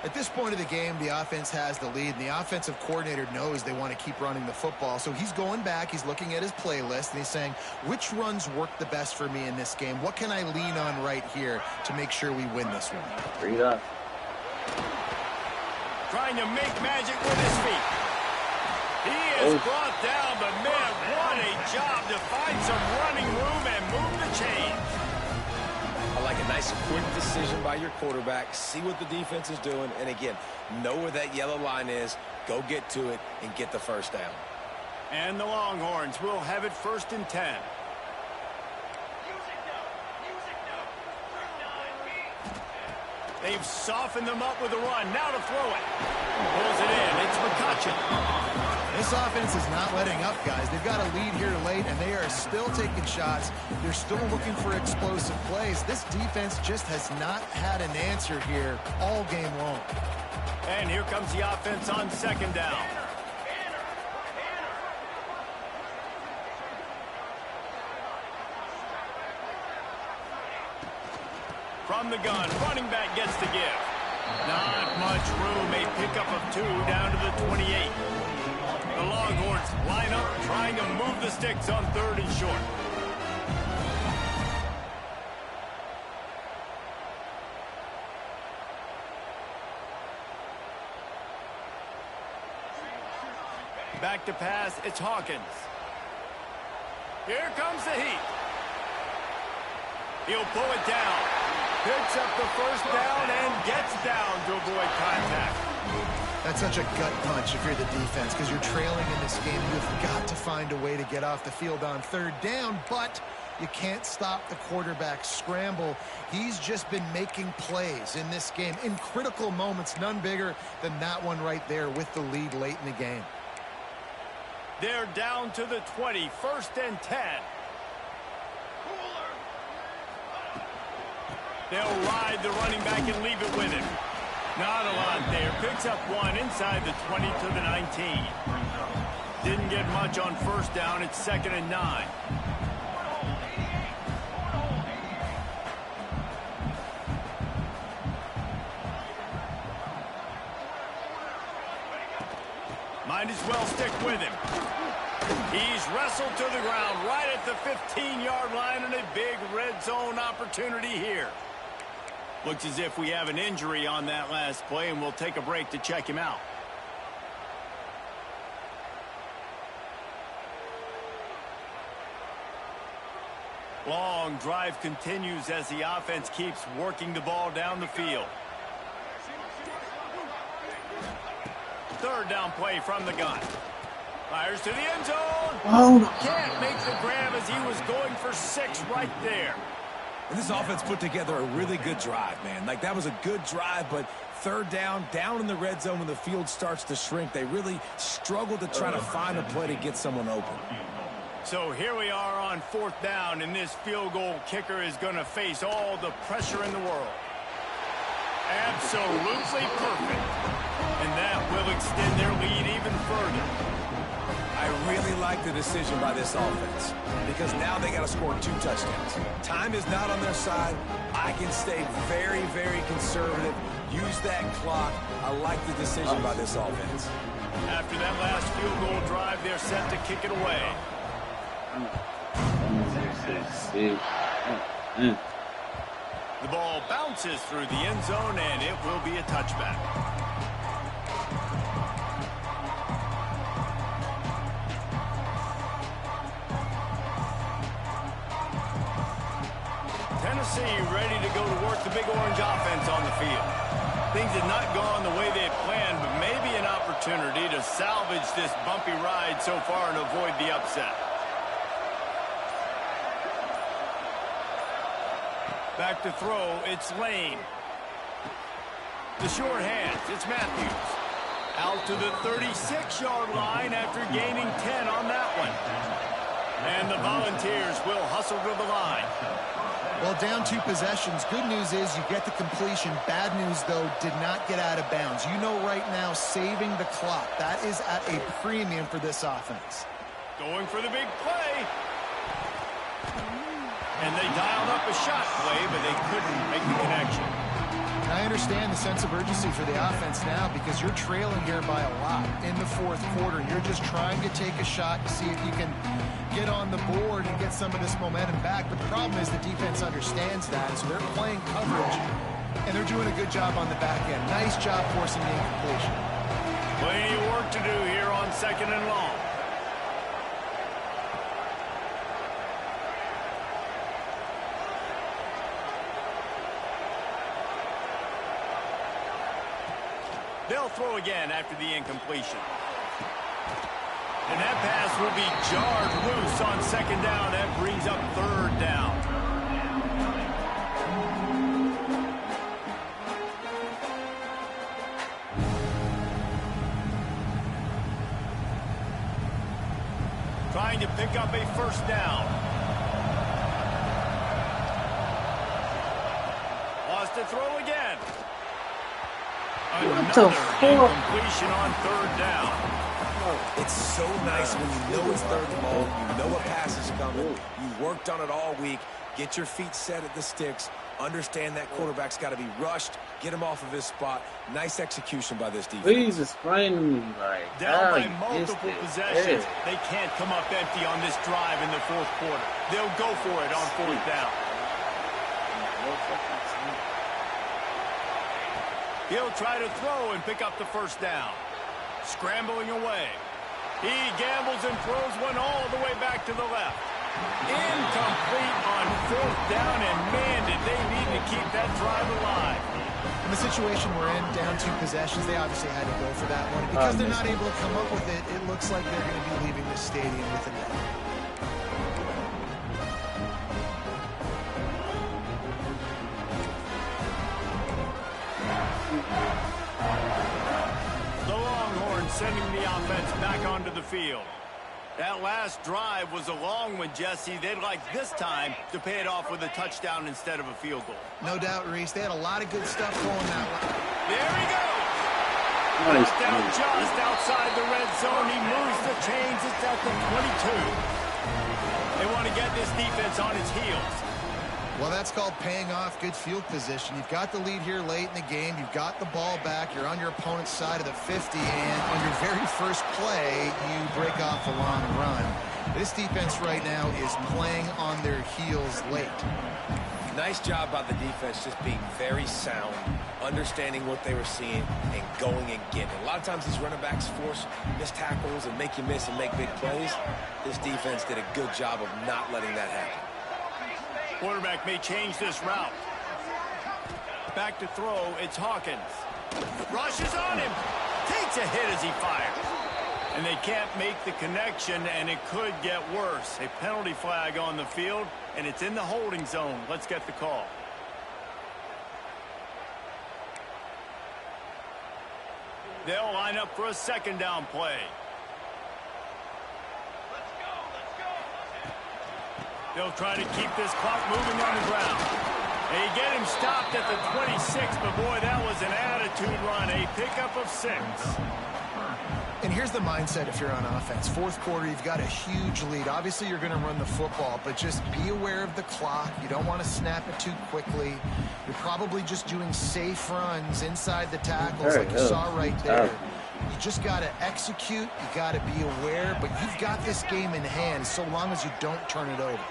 At this point of the game, the offense has the lead, and the offensive coordinator knows they want to keep running the football. So he's going back, he's looking at his playlist, and he's saying, which runs work the best for me in this game? What can I lean on right here to make sure we win this one? Read up. Trying to make magic with his feet. He is brought down, but man, what a job to find some running room and move the chains. I like a nice quick decision by your quarterback. See what the defense is doing. And again, know where that yellow line is. Go get to it and get the first down. And the Longhorns will have it 1st and 10. They've softened them up with a run. Now to throw it. Pulls it in. It's McCutcheon. This offense is not letting up, guys. They've got a lead here late, and they are still taking shots. They're still looking for explosive plays. This defense just has not had an answer here all game long. And here comes the offense on 2nd down. From the gun, running back gets the give. Not much room, a pickup of 2 down to the 28. The Longhorns line up, trying to move the sticks on 3rd and short. Back to pass, it's Hawkins. Here comes the heat. He'll pull it down. Picks up the first down and gets down to avoid contact. That's such a gut punch if you're the defense, because you're trailing in this game. You've got to find a way to get off the field on 3rd down, but you can't stop the quarterback scramble. He's just been making plays in this game in critical moments, none bigger than that one right there with the lead late in the game. They're down to the 20, 1st and 10. They'll ride the running back and leave it with him. Not a lot there. Picks up 1 inside the 20 to the 19. Didn't get much on 1st down. It's 2nd and 9. Might as well stick with him. He's wrestled to the ground right at the 15-yard line, and a big red zone opportunity here. Looks as if we have an injury on that last play, and we'll take a break to check him out. Long drive continues as the offense keeps working the ball down the field. 3rd down play from the gun. Fires to the end zone. Oh, Can't make the grab as he was going for 6 right there. And this offense put together a really good drive, man. Like, that was a good drive, but 3rd down in the red zone when the field starts to shrink, they really struggle to try to find a play to get someone open. So here we are on 4th down, and this field goal kicker is going to face all the pressure in the world. Absolutely perfect. And that will extend their lead even further. I really like the decision by this offense because now they got to score 2 touchdowns. Time is not on their side. I can stay very, very conservative. Use that clock. I like the decision by this offense. After that last field goal drive, they're set to kick it away. The ball bounces through the end zone, and it will be a touchback. Tennessee ready to go to work the big orange offense on the field. Things have not gone the way they had planned, but maybe an opportunity to salvage this bumpy ride so far and avoid the upset. Back to throw, it's Lane. The short hands, it's Matthews. Out to the 36-yard line after gaining 10 on that one. And the Volunteers will hustle to the line. Well, down 2 possessions. Good news is you get the completion. Bad news, though, did not get out of bounds. You know right now, saving the clock. That is at a premium for this offense. Going for the big play. And they dialed up a shot play, but they couldn't make the connection. I understand the sense of urgency for the offense now because you're trailing here by a lot in the 4th quarter. You're just trying to take a shot to see if you can get on the board and get some of this momentum back. But the problem is the defense understands that, so they're playing coverage, and they're doing a good job on the back end. Nice job forcing the incompletion. Plenty of work to do here on 2nd and long. They'll throw again after the incompletion. And that pass will be jarred loose on 2nd down. That brings up 3rd down. Trying to pick up a 1st down. Lost to throw again. Another incompletion on 3rd down. It's so nice when you know it's 3rd and long, you know a pass is coming, you worked on it all week, Get your feet set at the sticks. Understand that quarterback's got to be rushed. Get him off of his spot. Nice execution by this defense. Please explain, like, down by multiple possessions. They can't come up empty on this drive in the fourth quarter. They'll go for it on fourth down. He'll try to throw and pick up the first down. Scrambling away. He gambles and throws one all the way back to the left. Incomplete on fourth down, and man, did they need to keep that drive alive. In the situation we're in, down 2 possessions, they obviously had to go for that one. Because they're not able to come up with it, it looks like they're going to be leaving the stadium with an L. The Longhorns sending the offense back onto the field. That last drive was a long one, Jesse. They'd like this time to pay it off with a touchdown instead of a field goal. No doubt, Reese. They had a lot of good stuff going that way. There he goes. Nice. Down just outside the red zone. He moves the chains. It's at the 22. They want to get this defense on its heels. Well, that's called paying off good field position. You've got the lead here late in the game. You've got the ball back. You're on your opponent's side of the 50, and on your very first play, you break off a long run. This defense right now is playing on their heels late. Nice job by the defense just being very sound, understanding what they were seeing, and going and getting it. A lot of times these running backs force missed tackles and make you miss and make big plays. This defense did a good job of not letting that happen. Quarterback may change this route. Back to throw, it's Hawkins. Rushes on him. Takes a hit as he fires. And they can't make the connection, and it could get worse. A penalty flag on the field, and it's in the holding zone. Let's get the call. They'll line up for a second down play. They'll try to keep this clock moving on the ground. They get him stopped at the 26, but boy, that was an attitude run. A pickup of 6. And here's the mindset if you're on offense. Fourth quarter, you've got a huge lead. Obviously, you're going to run the football, but just be aware of the clock. You don't want to snap it too quickly. You're probably just doing safe runs inside the tackles like you saw right there. You just got to execute. You got to be aware, but you've got this game in hand so long as you don't turn it over.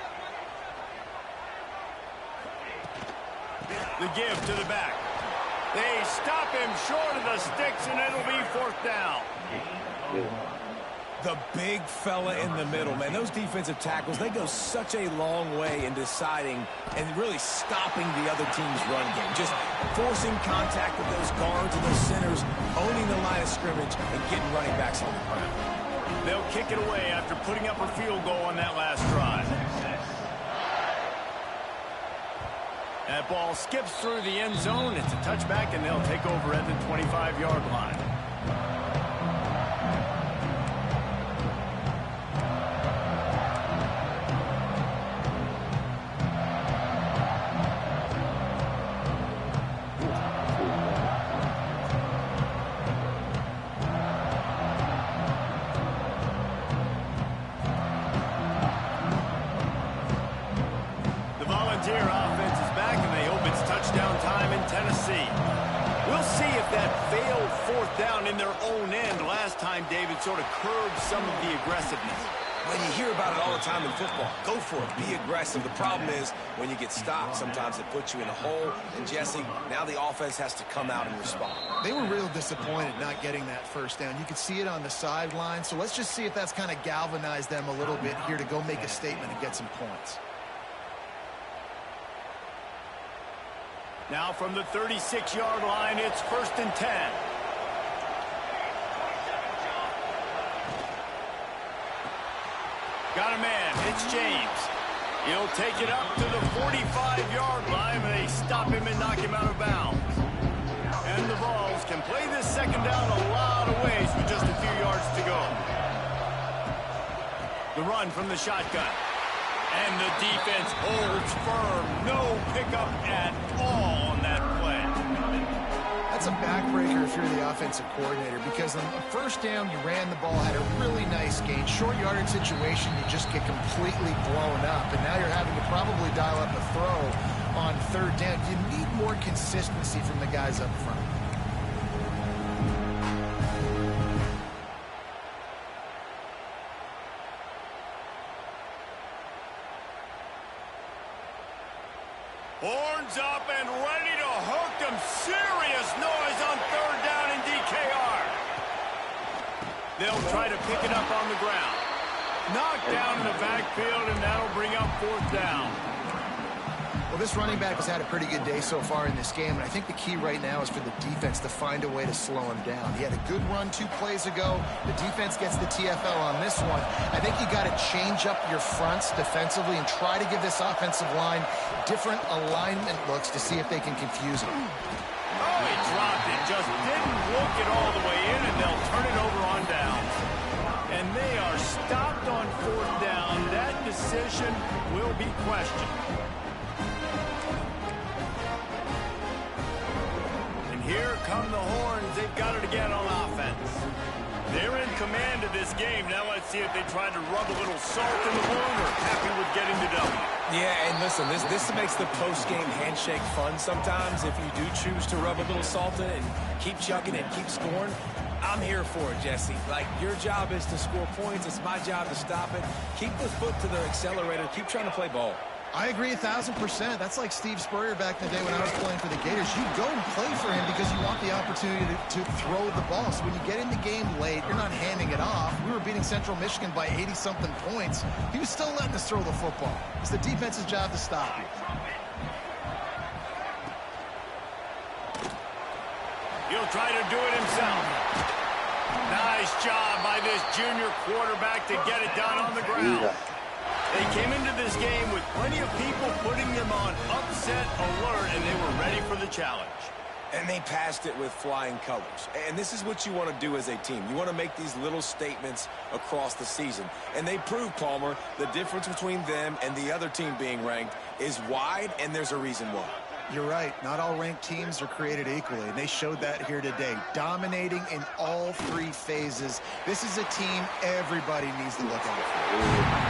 The give to the back. They stop him short of the sticks, and it'll be fourth down. The big fella in the middle, man. Those defensive tackles, they go such a long way in deciding and really stopping the other team's run game. Just forcing contact with those guards and those centers, owning the line of scrimmage, and getting running backs on the ground. They'll kick it away after putting up a field goal on that last drive. That ball skips through the end zone. It's a touchback, and they'll take over at the 25-yard line. The Volunteer offense is back, and they hope it's touchdown time in Tennessee. We'll see if that failed fourth down in their own end last time, David, sort of curbed some of the aggressiveness. Well, you hear about it all the time in football. Go for it. Be aggressive. The problem is when you get stopped, sometimes it puts you in a hole. And, Jesse, now the offense has to come out and respond. They were real disappointed not getting that first down. You could see it on the sideline. So let's just see if that's kind of galvanized them a little bit here to go make a statement and get some points. Now from the 36-yard line, it's 1st and 10. Got a man. It's James. He'll take it up to the 45-yard line, but they stop him and knock him out of bounds. And the Vols can play this second down a lot of ways with just a few yards to go. The run from the shotgun. And the defense holds firm. No pickup at all on that play. That's that's a backbreaker if you're the offensive coordinator, because on the first down, you ran the ball, had a really nice gain. Short yardage situation, you just get completely blown up, and now you're having to probably dial up a throw on third down. You need more consistency from the guys up front. Horns up and ready to hook them. Serious noise on third down in DKR. They'll try to pick it up on the ground. Knocked down in the backfield, and that'll bring up fourth down. Well, this running back has had a pretty good day so far in this game, and I think the key right now is for the defense to find a way to slow him down. He had a good run 2 plays ago. The defense gets the TFL on this one. I think you got to change up your fronts defensively and try to give this offensive line different alignment looks to see if they can confuse him. Oh, he dropped it. Just didn't look it all the way in, and they'll turn it over on downs. And they are stopped on fourth down. That decision will be questioned. Here come the horns. They've got it again on offense. They're in command of this game. Now let's see if they try to rub a little salt in the wound or happy with getting the W. Yeah, and listen, this makes the post-game handshake fun sometimes if you do choose to rub a little salt in it and keep chucking and keep scoring. I'm here for it, Jesse. Like, your job is to score points. It's my job to stop it. Keep the foot to the accelerator. Keep trying to play ball. I agree 1,000%. That's like Steve Spurrier back in the day when I was playing for the Gators. You go and play for him because you want the opportunity to throw the ball. So when you get in the game late, you're not handing it off. We were beating Central Michigan by 80-something points. He was still letting us throw the football. It's the defense's job to stop you. He'll try to do it himself. Nice job by this junior quarterback to get it done on the ground. They came into this game with plenty of people putting them on upset alert, and they were ready for the challenge. And they passed it with flying colors. And this is what you want to do as a team. You want to make these little statements across the season. And they prove, Palmer, the difference between them and the other team being ranked is wide, and there's a reason why. You're right. Not all ranked teams are created equally, and they showed that here today, dominating in all 3 phases. This is a team everybody needs to look out for.